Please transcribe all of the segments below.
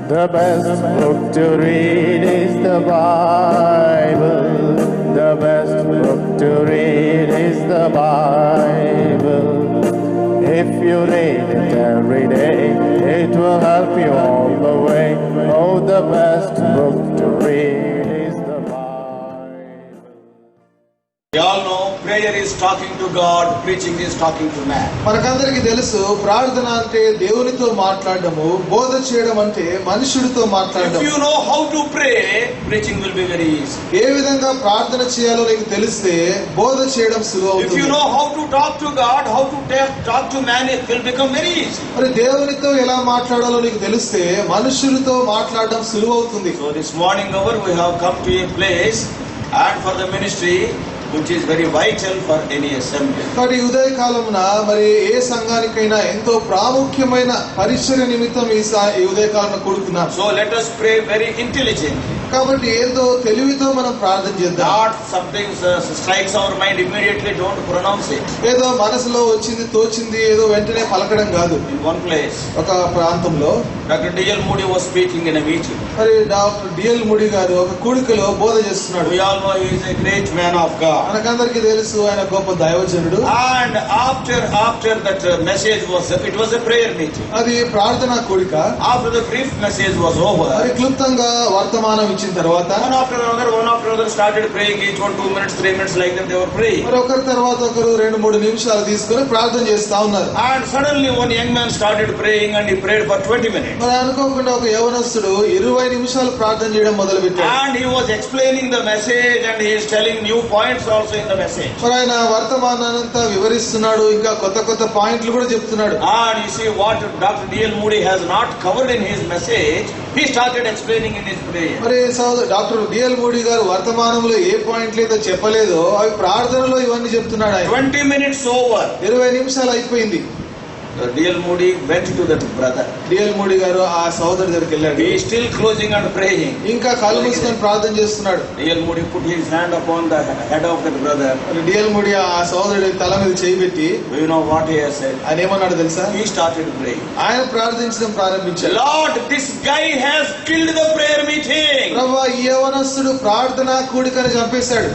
The best book to read is the Bible. The best book to read is the Bible. If you read it every day, it will help you all the way. Oh, the best book to read is the Bible. You all know prayer is talking to God, preaching is talking to man. మనకందరికీ తెలుసు ప్రార్థన అంటే దేవునితో మాట్లాడడము, బోధ చేయడం అంటే మనుషుడితో మాట్లాడడం. If you know how to pray, preaching will be very easy. ఏ విధంగా ప్రార్థన చేయాలో నీకు తెలిస్తే బోధ చేయడం సులువవుతుంది. If you know how to talk to God, how to talk to man, it will become very easy. మరి దేవునితో ఎలా మాట్లాడాలో నీకు తెలిస్తే మనుషులతో మాట్లాడడం సులువవుతుంది. So this morning hour we have come to a place and for the ministry which is very vital for any assembly. కాబట్టి ఉదయ కాలమున మరి ఏ సంఘానికైనా ఎంతో ప్రాముఖ్యమైన పరిచర్య నిమిత్తం ఈ ఉదయ కాలమున కూడుకున్నాం. So let us pray very intelligently. కాబట్టి ఎంతో తెలివితో మనం ప్రార్థన చేద్దాం. Not something strikes our mind immediately, don't pronounce it. ఏదో మనసులో వచ్చింది తోచింది ఏదో వెంటనే పలకడం కాదు. In one place ఒక ప్రాంతంలో Dr. D.L. Moody was speaking in a meeting. మరి డాక్టర్ డిఎల్ మూడీ గారు ఒక కూడికలో బోధ చేస్తున్నాడు. We all know he is a great man of God. మనకందరికీ తెలుసు ఆయన గొప్ప దైవజనుడు. And after that message it was a prayer meeting. అది ప్రార్థనా కూడిక. After the brief message was over, మరి క్లుప్తంగా వర్తమానం ఇచ్చిన తర్వాత one after another started praying, each one 2 minutes 3 minutes like that they were praying. మరి ఒకరి తర్వాత ఒకరు 2-3 నిమిషాలు తీసుకొని ప్రార్థన చేస్తా ఉన్నారు. And suddenly one young man started praying and he prayed for 20 minutes. మరి అనుకోకుండా ఒక యవనస్తుడు 20 నిమిషాలు ప్రార్థన చేయడం మొదలుపెట్టాడు. And he was explaining the message and he is telling new points also in the message. మరి ఆయన వర్తమానాన్నంతా వివరిస్తున్నాడు, ఇంకా కొత్త పాయింట్లు కూడా చెప్తున్నాడు. And you see what Dr. D.L. Moody has not covered in his message, he started explaining in his prayer. మరి doctor DL moody గారు వర్తమానంలో ఏ పాయింట్లు అయితే చెప్పలేదో అవి ప్రార్థనలో ఇవన్నీ చెప్తున్నాడు ఆయన. 20 minutes over. 20 నిమిషాలు అయిపోయింది. D.L. Moody went to that brother. DL moody గారు ఆ సోదరుడి దగ్గరికి వెళ్ళాడు. He is still closing and praying. ఇంకా కళ్ళు మూసుకొని ప్రార్థన చేస్తున్నాడు. D.L. Moody put his hand upon the head of that brother. DL moody ఆ సోదరుడి తల మీద చేయి పెట్టి, you know what he has said? ఆయన ఏమన్నాడు తెలుసా? He started praying. ఆయన ప్రార్థించడం ప్రారంభించాడు. Lord, this guy has killed the prayer meeting. ప్రభువా, ఈ యవనస్తుడు ప్రార్థనా కూడికను చంపేశాడు.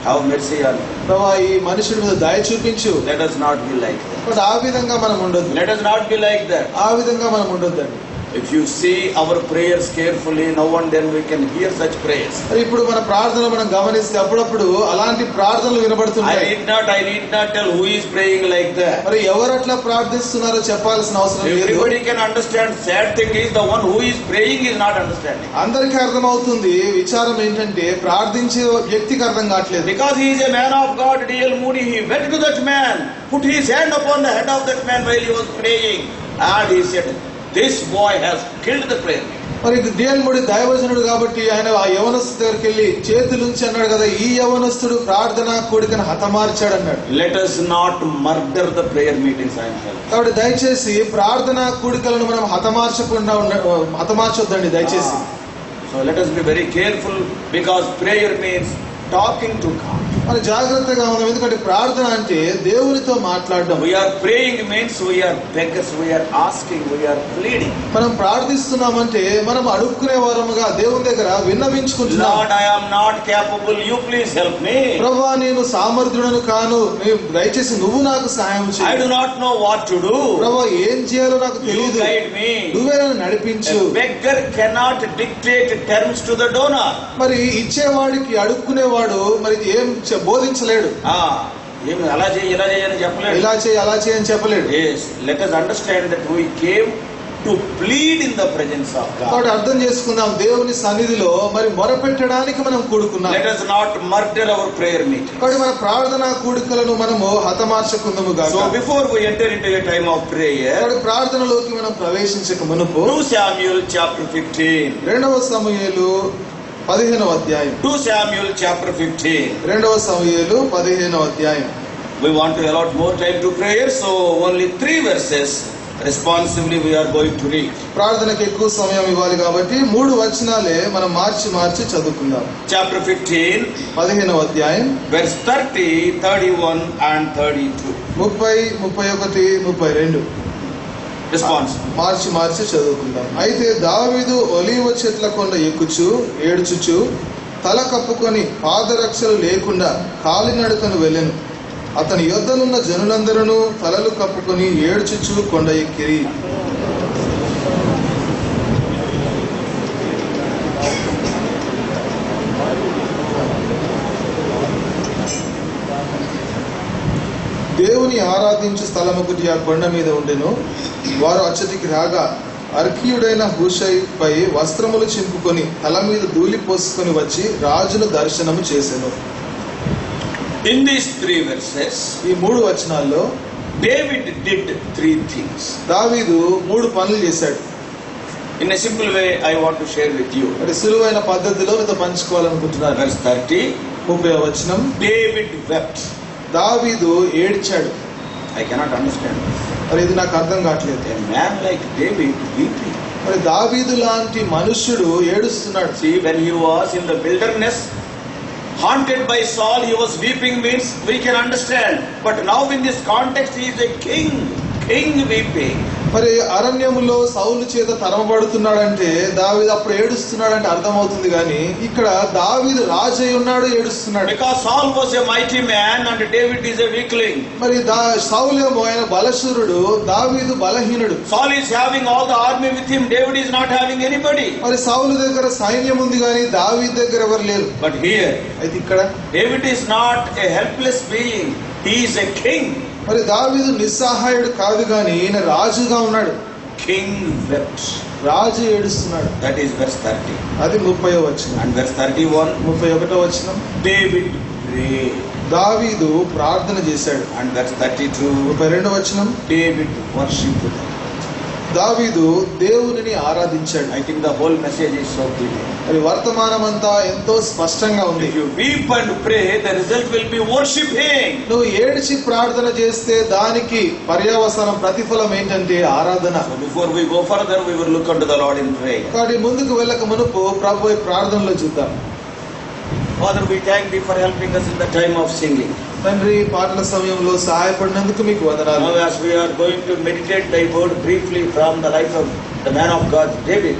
Have mercy on him. ప్రభువా, ఈ మనుషుడి మీద దయ చూపించు. Let us not be like that. But ఆ విధంగా మనం ఉండొద్దు. Let us not be like that. ఆ విధంగా మనం ఉండొద్దండి. If you see our prayers carefully, now and then we can hear such prayers. మరి ఇప్పుడు మన ప్రార్థనలు మనం గమనిస్తే అప్పుడప్పుడు అలాంటి ప్రార్థనలు వినబడుతుంటాయి. I need not tell who is praying like that. మరి ఎవరు అట్లా ప్రార్థిస్తున్నారో చెప్పాల్సిన అవసరం లేదు. Everybody can understand. Sad thing is the one who is praying is not understanding. అందరికీ అర్థమవుతుంది. విచారం ఏంటంటే ప్రార్థించే వ్యక్తికి అర్థం కావట్లేదు. Because he is a man of God, D.L. Moody, he went to that man, put his hand upon the head of that man while he was praying, and he said, this boy has killed the prayer. మరి DL moody దైవజనుడు కాబట్టి ఆయన ఆ యవనస్తుడి దగ్గరికి వెళ్ళి చేతులుంచి అన్నాడు కదా, ఈ యవనస్తుడు ప్రార్థనా కూడికను హతమార్చాడు అన్నాడు. Let us not murder the prayer meetings, I am telling. కాబట్టి దయచేసి ప్రార్థనా కూడికలను మనం హతమార్చొద్దండి దయచేసి. So let us be very careful, because prayer means talking to God. మరి జాగ్రత్తగా ఉన్నాం, ఎందుకంటే ప్రార్థన అంటే దేవునితో మాట్లాడడం. We are praying means we are beggars, we are asking, we are pleading. మనం ప్రార్థిస్తున్నామంటే మనం అడుక్కునే వారముగా దేవుని దగ్గర విన్నవించుకుంటున్నాం. Lord, I am not capable, you please help me. ప్రభువా, నేను సమర్థుడను కాను, దయచేసి నువ్వు నాకు సహాయం చేయి. I do not know what to do. ప్రభువా, ఏం చేయాలో నాకు You తెలియదు, guide me. నువ్వే నన్ను నడిపించు. A beggar cannot dictate terms to the donor. మరి ఇచ్చేవాడికి అడుక్కునేవాడు మరి ఏం బోధించలేడు. అలా చేయి ఇలా చేయని చెప్పలేడు, ఇలా చేయి అలా చేయని చెప్పలేడు. Yes, let us understand that we came to plead in the presence of God. కాబట్టి అర్థం చేసుకుందాం, దేవుని సన్నిధిలో మరి మొరపెట్టడానికి మనం కూడుకున్నాం. Let us not murder our prayer meeting. కాబట్టి మన ప్రార్థనా కూడికలను మనము హతమార్చకుందము గాక. So before we enter into a time of prayer, కాబట్టి ప్రార్థనలోకి మనం ప్రవేశించక మునుపు 2 Samuel chapter 15. 2 సమూయేలు 15వ అధ్యాయం. 2 Samuel chapter 15. 2 సమూయేలు 15వ అధ్యాయం. We want to allot more time to prayer, so only 3 verses responsively we are going to read. ప్రార్థనకు ఎక్కువ సమయం ఇవ్వాలి కాబట్టి 3 వచనాలే మనం మార్చి చదువుకుందాం. Chapter 15, 15వ అధ్యాయం verse 30, 31 and 32. 30, 31, 32. Response. మార్చి చదువుకుందాం. అయితే దావీదు ఒలీవ చెట్ల కొండ ఎక్కుచు ఏడ్చుచు తల కప్పుకొని పాదరక్షలు లేకుండా కాలినడకను వెళ్ళెను. అతని యొద్దనున్న జనులందరూ తలలు కప్పుకొని ఏడ్చుచు కొండ ఎక్కిరి. దేవుని ఆరాధించు స్థలమొకటి ఆ కొండ మీద ఉండెను. వారు అచ్చటికి రాగా అర్కీయుడైన హూషై పై వస్త్రములు చింపుకొని తల మీద ధూళి పోసుకొని వచ్చి రాజును దర్శనము చేసెను. In these 3 verses, ఈ 3 వచనాల్లో David did 3 things. దావీదు 3 పనులు చేశాడు. In a simple way, I want to share with you. అంటే సులువైన పద్ధతిలో మీతో పంచుకోవాలనుకుంటున్నాను. Verse 30, 30వ వచనం, David wept. దావీదు ఏడ్చాడు. I cannot understand. మరి ఇది నాకు అర్థం కావట్లేదు. A man like David weeping. మరి దావీదు లాంటి మనుష్యుడు ఏడుస్తున్నాడు. See, when he was in the wilderness, haunted by Saul, he was weeping means we can understand. But now in this context, he is a king weeping. మరి అరణ్యములో సౌలు చేత తరమబడుతున్నాడంటే దావీదు అప్పుడు ఏడుస్తున్నాడంటే అర్థమవుతుంది. కానీ ఇక్కడ దావీదు రాజు అయి ఉన్నాడు, ఏడుస్తున్నాడు. Because Saul was a mighty man and David is a weakling. మరి సౌలేమో ఆయన బలశూరుడు, దావీదు బలహీనుడు. Saul is having all the army with him, David is not having anybody. మరి సౌలు దగ్గర సైన్యం ఉంది కానీ దావీదు దగ్గర ఎవరు లేరు. But here, అయితే ఇక్కడ David is not a helpless being, he is a king. మరి దావీదు నిస్సహాయుడు కాదు కానీ ఈయన రాజుగా ఉన్నాడు. King wept. రాజు ఏడుస్తున్నాడు. That is verse 30. అది 30వ వచనం. And verse 31, 31వ వచనం, David prayed. దావీదు ప్రార్థన చేశాడు. And verse 32, 32వ వచనం, David worshipped. దావీదు దేవునిని ఆరాధించాడు. I think the whole message is so clear. మరి వర్తమానం అంతా ఎంతో స్పష్టంగా ఉంది. If you weep and pray, the result will be worshiping. నువ్వు ఏడ్చి ప్రార్థన చేస్తే దానికి పర్యవసానం ప్రతిఫలం ఏంటంటే ఆరాధన. So before we go further, we will look unto the Lord in prayer. కాబట్టి ముందుకు వెళ్ళక మునుపు ప్రభు ప్రార్థనలో చూద్దాం. Father, we thank thee for helping us in the time of singing. తండ్రి, పాటల సమయంలో సహాయపడినందుకు మీకు వందనాలు. Now as we are going to meditate thy word briefly from the life of the man of God, David,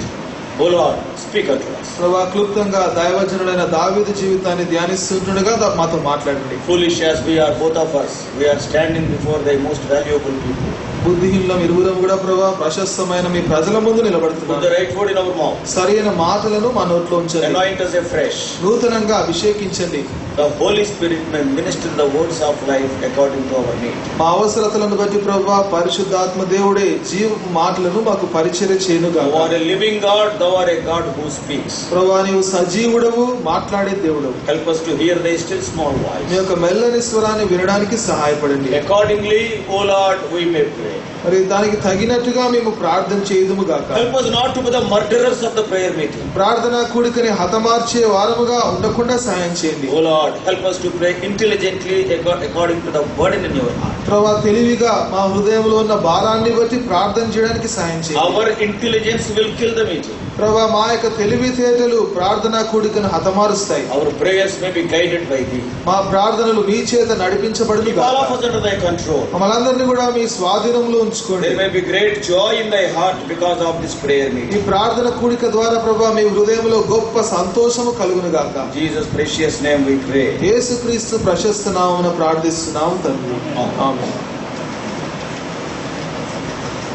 O Lord, speak unto us. ప్రభా, క్లుప్తంగా దైవజనుడైన దావీదు జీవితాన్ని ధ్యానిస్తుండగా మాతో మాట్లాడండి. Foolish as we are, both of us, we are standing before thy most valuable people. బుద్ధిహీనులం ఇరువురం కూడా ప్రభా ప్రశస్తమైన మీ ప్రజల ముందు Put the నిలబడుతున్నాం. right word in our mouth. సరైన మాటలను మా నోట్లో ఉంచండి. Anoint us afresh. నూతనంగా అభిషేకించండి. The Holy Spirit may minister the words of life according to our need. మా అవసరతలను బట్టి ప్రభా పరిశుద్ధాత్మ దేవుడే జీవ మాటలను మాకు పరిచర్య చేయనుగా. Thou art a living God, thou art a God who speaks. ప్రభా, నీవు సజీవుడవు, మాట్లాడే దేవుడవు. Help us to hear thy still small me voice. యొక్క మెల్లని స్వరాన్ని వినడానికి సహాయపడండి. Accordingly, O Lord, we may pray. మరి దానికి తగినట్టుగా మేము ప్రార్థన చేయదుము గాక. Help us not to be the murderers of the prayer meeting. ప్రార్థనా కూడికని హతమార్చే వారముగా ఉండకుండా సహాయం చేయండి. O Lord, help us to pray intelligently according to the burden in your heart. ప్రభా, తెలివిగా మా హృదయంలో ఉన్న భారాన్ని బట్టి ప్రార్థన చేయడానికి సహాయం చేయండి. Our intelligence will kill the meeting. ప్రభా, మా యొక్క తెలివితేటలు ప్రార్థనా కూడికను హతమారుస్తాయి. Our prayers may be guided by thee. మా ప్రార్థనలు మీ చేత నడిపించబడును Keep all of గాక. us under thy control. మమ్మల్ందరినీ కూడా మీ స్వాధీనంలో ఉంచుకోండి. There may be great joy in thy heart because of this prayer ఈ meeting. ప్రార్థన కూడిక ద్వారా ప్రభా మీ హృదయంలో గొప్ప సంతోషము కలుగును గాక. In Jesus' precious name we pray. యేసుక్రీస్తు ప్రశస్త నామమున ప్రార్థిస్తున్నాము తండ్రి. ఆమేన్.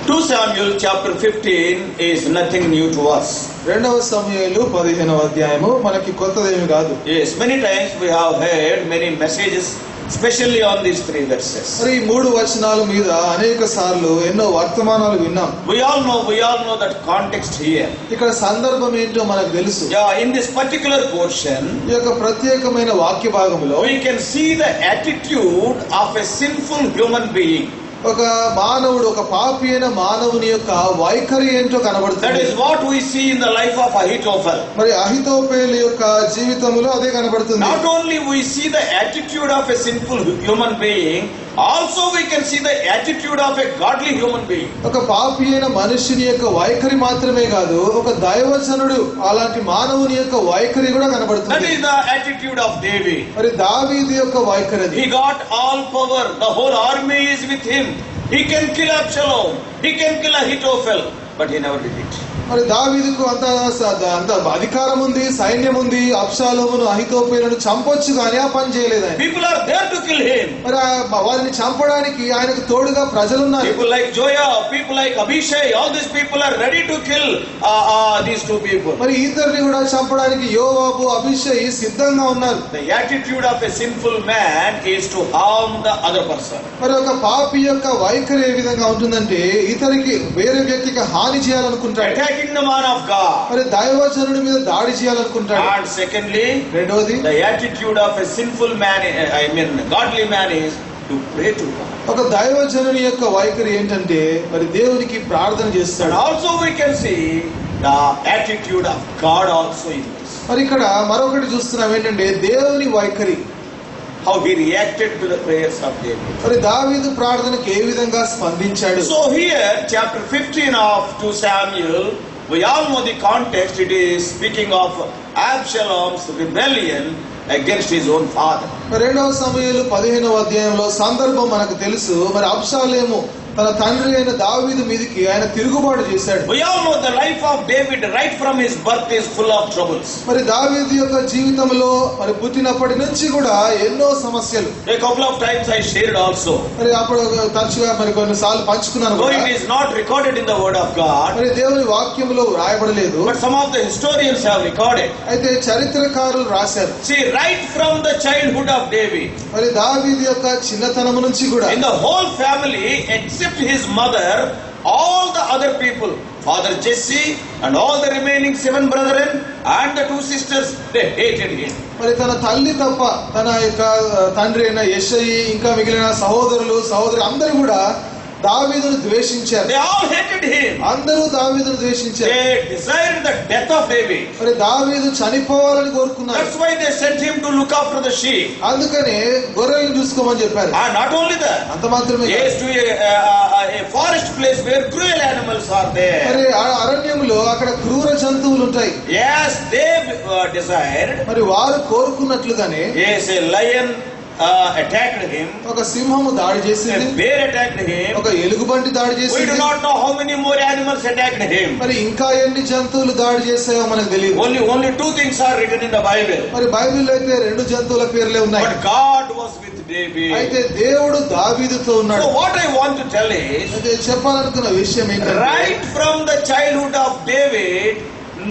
2 Samuel chapter 15 is nothing new to us. 2 సమూయేలు 15వ అధ్యాయము మనకి కొత్తదేమీ కాదు. Yes, many times we have heard many messages, especially on these 3 verses. మరి ఈ 3 వచనాల మీద అనేక సార్లు ఎన్నో వర్తమానాలు విన్నాం. We all know that context here. ఇక్కడ సందర్భం ఏంటో మనకు తెలుసు. Yeah, in this particular portion, ఈ యొక్క ప్రత్యేకమైన వాక్య భాగంలో we can see the attitude of a sinful human being. ఒక మానవుడు, ఒక పాపి అయిన మానవుని యొక్క వైఖరి ఏంటో That కనబడుతుంది. is what we see in the life of Ahithophel. మరి అహితోపేలు యొక్క జీవితంలో అదే కనబడుతుంది. Not only we see the attitude of a sinful human being, also we can see the attitude of a godly human being. ఒక పాపి అయిన మనుష్యుని యొక్క వైఖరి మాత్రమే కాదు, ఒక దైవజనుడు అలాంటి మానవుని యొక్క వైఖరి కూడా That కనబడుతుంది. is the attitude of David. మరి దావీదు యొక్క వైఖరి అది. He got all power. The whole army is with him. He can kill Absalom. He can kill Ahithophel. But he never did it. మరి దావీదుకు అంత అధికారం ఉంది, సైన్యం ఉంది, అబ్షాలోమును అహితోపేలను చంపొచ్చు కానీ ఆ పని చేయలేదు ఆయన. People are there to kill him. మరి వారిని చంపడానికి ఆయనకు తోడుగా ప్రజలున్నారు. People like Joab, people like Abishai, all these people are ready to kill these two people. మరి ఇద్దరిని కూడా చంపడానికి యోవాబు, అభిషేక్ సిద్ధంగా ఉన్నారు. The attitude of a sinful man is to harm the other person. మరి ఒక పాపి యొక్క వైఖరి ఏ విధంగా ఉంటుందంటే ఇతరికి వేరే వ్యక్తికి హాని చేయాలనుకుంటాడు. Attacking the man of God. మరి దైవజనుడి మీద దాడి చేయాలనుకుంటాడు. And secondly, రెండవది, the attitude of a sinful man, godly man is to pray to God. ఒక దైవజనుని యొక్క వైఖరి ఏంటంటే మరి దేవునికి ప్రార్థన And చేస్తాడు. also we can see the attitude of God also in this. మరి ఇక్కడ మరొకటి చూస్తున్నాం ఏంటంటే దేవుని వైఖరి, How he reacted to the prayers of David. మరి దావీదు ప్రార్థనకు ఏ విధంగా స్పందించాడు. So here, chapter 15 of 2 Samuel, we all know the context. It is speaking of Absalom's rebellion against his own father. రెండవ సమూయేలు 15వ అధ్యాయంలో సందర్భం మనకు తెలుసు. మరి అబ్షాలోము తన తండ్రి అయిన దావీదు మీదకి ఆయన తిరుగుబాటు చేశాడు. We all know the life of David right from his birth is full of troubles. మరి దావీదు యొక్క జీవితంలో మరి పుట్టినప్పటి నుంచి కూడా ఎన్నో సమస్యలు. A couple of times I shared also. మరి అప్పుడు తరచుగా మరి కొన్నిసార్లు పంచుకున్నాను. Though it is not recorded in the word of God, మరి దేవుని వాక్యంలో రాయబడలేదు. but some of the historians have recorded. అయితే చరిత్రకారులు రాశారు. See, right from the childhood of David, మరి దావీదు యొక్క చిన్నతనం నుంచి కూడా in the whole family except his mother, all the other people, father Jesse and all the remaining 7 brethren and the 2 sisters, they hated him. మరి తన తల్లి తప్ప తన యొక్క తండ్రి అయిన యెషయి ఇంకా మిగిలిన సహోదరు అందరూ కూడా దావీదును ద్వేషించారు. They all hated him. అందరూ దావీదును ద్వేషించారు. They desired the death of David. మరి దావీదు చనిపోవాలని కోరుకున్నారు. That's why they sent him to look after the sheep. అందుకనే గొర్రెలను చూసుకోమని చెప్పారు. And not only that, అంత మాత్రమే కాదు. yes, to a forest place where cruel animals are there. మరి అరణ్యములో అక్కడ క్రూర జంతువులు ఉంటాయి. Yes, they desired. మరి వారు కోరుకున్నట్లుగానే Yes, a lion attacked him. ఒక సింహము దాడి A చేసింది. bear attacked him. ఒక ఎలుగుబంటి దాడి We do చేసింది. not know how many more animals attacked him. మరి ఇంకా ఎన్ని జంతువులు దాడి చేసాయో మనకు తెలియదు. Only 2 things are written in the Bible. మరి బైబిల్లో అయితే 2 జంతువుల పేర్లే ఉన్నాయి. But God was with David. అయితే దేవుడు దావీదుతో ఉన్నాడు. So what I want to tell is, అయితే చెప్పాలనుకున్న విషయం ఏంటంటే right from the childhood of David,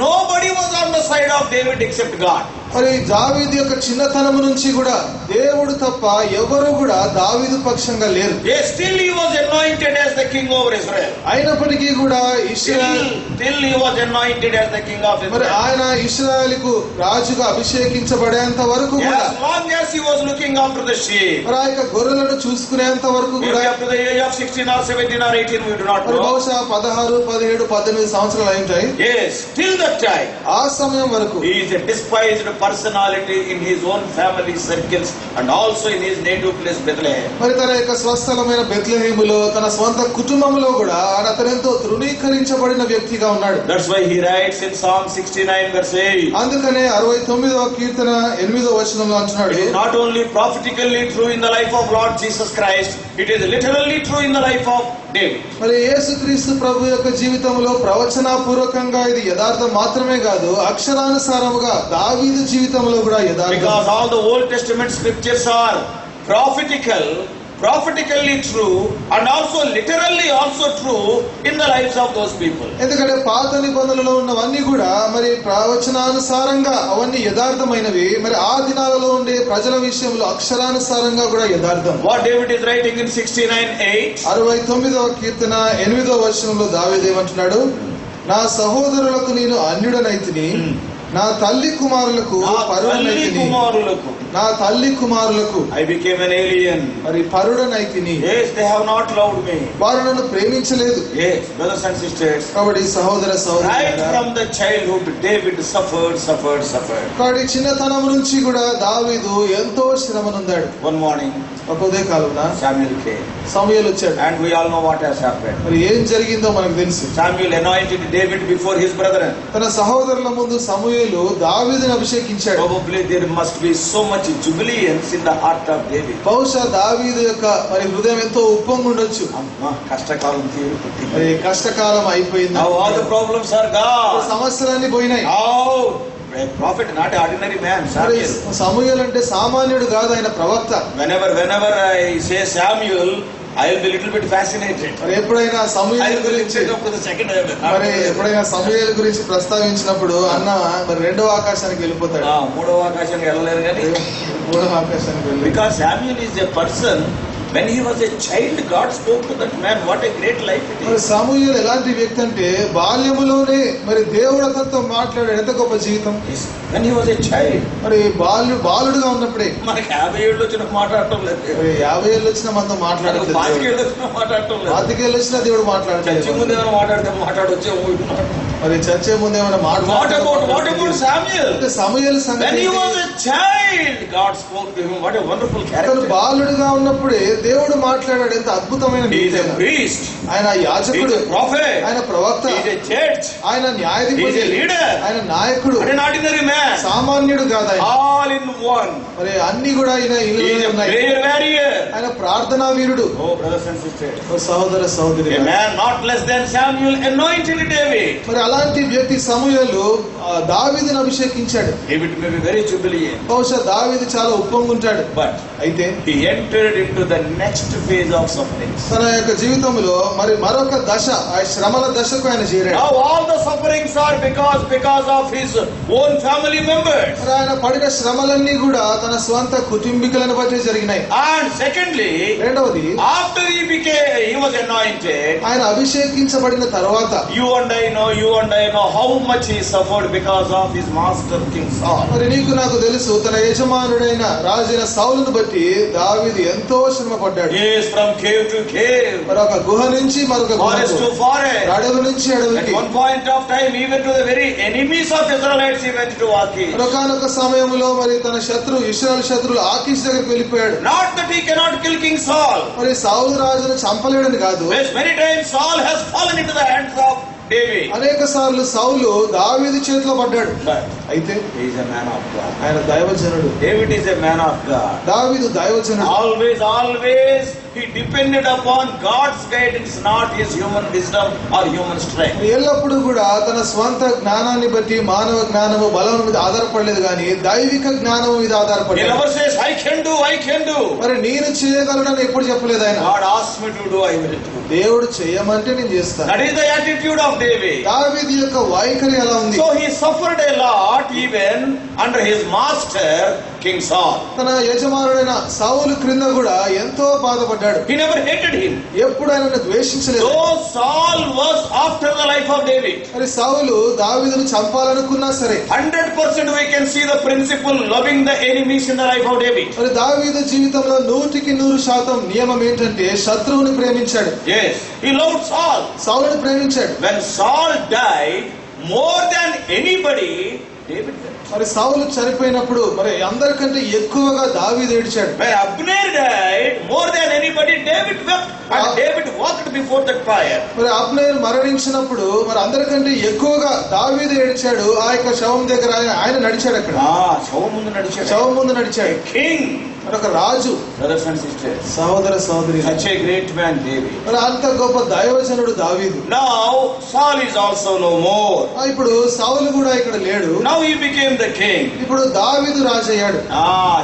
nobody was on the side of David except God. మరి దావీదు యొక్క చిన్నతనం నుంచి కూడా దేవుడు తప్ప ఎవరు కూడా దావీదు పక్షంగా లేరు. Yes, still he was anointed as the king over Israel. అయినప్పటికీ కూడా Till he was anointed as the king of మరి Israel. ఆయన ఇశ్రాయేలుకు రాజుగా అభిషేకించబడేంత వరకు కూడా As long as he was looking after the sheep. మరి ఆ యొక్క గొర్రెలను చూసుకునేంత వరకు Maybe కూడా up to the age of 16 or 17 or 18, we do not మరి know. బహుశా 16, 17, 18 సంవత్సరాలు అయి ఉంటాయి. Yes, till that time, ఆ సమయం వరకు he is a despised personality in his own family circles and also in his native place Bethlehem. మరి తన యొక్క స్వస్థలమైన బెత్లెహేములో తన స్వంత కుటుంబంలో కూడా అతను ఎంతో తృణీకరించబడిన వ్యక్తిగా ఉన్నాడు. That's why he writes in Psalm 69 verse 8. అందుకనే 69వ కీర్తన 8వ వచనంలో అంటున్నాడు, It is not only prophetically true in the life of Lord Jesus Christ, it is literally true in the life of David. మరి యేసుక్రీస్తు ప్రభు యొక్క జీవితంలో ప్రవచనాపూర్వకంగా ఇది యథార్థం మాత్రమే కాదు, అక్షరానుసారముగా దావీదు జీవితంలో కూడా యథార్థం. Because all the Old Testament scriptures are prophetically true and also literally also true in the lives of those people. ఎందుకంటే పాత నిబంధనలో ఉన్నవన్నీ కూడా మరి ప్రవచనానుసారంగా అవన్నీ యథార్థమైనవి. మరి ఆ దినాలలో ఉండే ప్రజల విషయంలో అక్షరానుసారంగా కూడా యథార్థం. What David is writing in 69:8. 69వ కీర్తన 8వ వచనంలో దావీదు ఏమంటున్నాడు, నా సహోదరులకు నేను అన్యుడనైతిని, నా తల్లి కుమారులకు పరుడనైతిని. నా తల్లి కుమారులకు I became an alien. మరి పరుడనైతిని. Yes, they have not loved me. వారు నన్ను ప్రేమించలేదు. Yes, brothers and sisters. కాబట్టి సహోదర Right సహోదరులారా, from the childhood, David suffered. కాబట్టి చిన్నతనం నుంచి కూడా దావీదు ఎంతో శ్రమనుందాడు. One morning, ఒక ఉదయకాలమున Samuel came. సమూయేలు వచ్చాడు. And we all know what has happened. మరి ఏం జరిగిందో మనకు తెలుసు. Samuel anointed David before his brethren. తన సహోదరుల ముందు సమూయేలు దావీదుని అభిషేకించాడు. Probably there must be so much jubilance in the heart of David. బహుశా దావీదు యొక్క మరి హృదయం ఎంతో ఉప్పొంగి ఉండొచ్చు. కష్టకాలం మరి కష్టకాలం అయిపోయింది. Now all the problems are gone. సమస్యలన్నీ పోయినాయి. Now a prophet, not an ordinary man, Samuel. సమూయేలు అంటే సామాన్యుడు కాదు, ఆయన ప్రవక్త. Whenever I say Samuel, I will be little bit fascinated. మరి ఎప్పుడైనా సమూయేలు గురించి మరి ఎప్పుడైనా సమూయేలు గురించి ప్రస్తావించినప్పుడు అన్న మరి రెండవ ఆకాశానికి వెళ్ళిపోతాడు. మూడవ ఆకాశానికి వెళ్ళలేరు కానీ మూడవ ఆకాశానికి వెళ్ళి. Because Samuel is a person. When he was a child, God spoke to that man. What a great life it మరి is. సమూయేలు ఎలాంటి వ్యక్తి అంటే బాల్యములోనే మరి దేవుడు అతనితో మాట్లాడాడు. ఎంత గొప్ప జీవితం. When he was a child. మరి బాలుడుగా ఉన్నప్పుడే. మనకి 50 ఏళ్ళు వచ్చిన మాట్లాడటం లేదు. 50 ఏళ్ళు వచ్చినా మనతో మాట్లాడలేదు. 25 ఏళ్ళు వచ్చిన మాట్లాడటం లేదు. 25 ఏళ్ళు వచ్చినా దేవుడు మాట్లాడలేదు. చర్చి ముందు ఏమైనా మాట్లాడొచ్చే మరి చర్చే ముందు ఏమైనా What about Samuel? Samuel When he was a child, God spoke to him. What a wonderful అతను character. బాలుడుగా ఉన్నప్పుడే దేవుడు మాట్లాడాడు. ఎంత అద్భుతమైన He is a priest. ఆయన He యాజకుడు, is a prophet. ఆయన ప్రవక్త, He is a judge. ఆయన He is న్యాయాధిపతి, a leader. ఆయన నాయకుడు, Not an ordinary man. సామాన్యుడు కాదు ఆయన. All in one. మరి అన్ని కూడా ఆయన He is ఇల్లు a ఉన్నాయి. prayer warrior. ఆయన ప్రార్థనా వీరుడు. Oh, brothers and sisters. ఓ సహోదర సహోదరి, A man not less than Samuel anointed David. మరి అలాంటి వ్యక్తి సమూయేలు దావీదును అభిషేకించాడు. David may be very jubilant. బహుశా దావీదు చాలా ఉప్పొంగుంటాడు. But అయితే he entered into the next phase of suffering. తన యొక్క జీవితంలో మరి మరొక దశ, ఆ శ్రమల దశకు ఆయన చేరాడు. Now all the sufferings are because of his own family members. మరి ఆయన పడిన శ్రమలన్నీ కూడా తన స్వంత కుటుంబీకులను బట్టి జరిగినాయి. And secondly, రెండవది, after he was anointed, ఆయన అభిషేకించబడిన తర్వాత you and I know how much he suffered because of his master King Saul. మరి నీకు నాకు తెలుసు, తన యజమానుడైన రాజైన సౌలును బట్టి దావీదు ఎంతో శ్రమ పడ్డాడు. Yes, from cave to cave, మరి ఒక గుహ నుంచి మరొక forest to గుహకు, forest. అడవి నుంచి At అడవికి, one point of time, even to the very enemies of Israelites, he went to Achish. ఒకానొక సమయంలో మరి తన ఇశ్రాయేలు శత్రువులు ఆకీష్ దగ్గరికి వెళ్ళిపోయాడు. Not that he cannot kill King Saul. మరి సౌలు రాజును చంపలేడని కాదు. Yes, many times Saul has fallen into the hands of David. అనేక సార్లు సౌలు దావీదు చేతిలో పడ్డాడు. But అయితే he is a man of God. ఆయన దైవజనుడు. David is a man of God. దావీదు దైవజనుడు. Always he depended upon God's guidance, not his human wisdom or human strength. ఎల్లప్పుడూ కూడా తన స్వంత జ్ఞానాన్ని బట్టి, మానవ జ్ఞానము బలం మీద ఆధారపడలేదు కానీ దైవిక జ్ఞానం మీద He ఆధారపడ్డాడు. never says, I can do. మరి నేను చేయగలనని ఎప్పుడు చెప్పలేదు ఆయన. God asked me to do, I will do. దేవుడు చేయమంటే నేను చేస్తాను. That is the attitude of David. దావీదు యొక్క వైఖరి ఎలా ఉంది? So he suffered a lot even under his master King Saul. తన యజమానుడైన సౌలు క్రింద కూడా ఎంతో బాధపడ్డాడు. He never hated him. ఎప్పుడు ఆయనను ద్వేషించలేదు. Though Saul was after the life of David, మరి సౌలు దావీదును చంపాలనుకున్నా సరే 100% we can see the principle loving the enemies in the life of David. మరి దావీదు జీవితంలో 100% నియమం ఏంటంటే శత్రువుని ప్రేమించాడు. Yes, he loved Saul. సౌలుని ప్రేమించాడు. When Saul died, more than anybody, David wept. మరి సౌలు చనిపోయినప్పుడు మరి అందరికంటే ఎక్కువగా దావీదు ఏడ్చాడు. When Abner died, more than anybody, David wept. And David walked before that fire. మరి అబ్నేరు మరణించినప్పుడు మరి అందరికంటే ఎక్కువగా దావీదు ఏడ్చాడు. ఆ యొక్క శవం దగ్గర ఆయన నడిచాడు. అక్కడ శవం ముందు నడిచాడు. King, మరి ఒక రాజు. brothers and sisters, సహోదర సహోదరి, such a great man David. మరి అంత గొప్ప దైవజనుడు దావీదు. Now Saul is also no more. ఇప్పుడు సౌలు కూడా ఇక్కడ లేడు. Now he became the king. ఇప్పుడు దావీదు రాజు అయ్యాడు.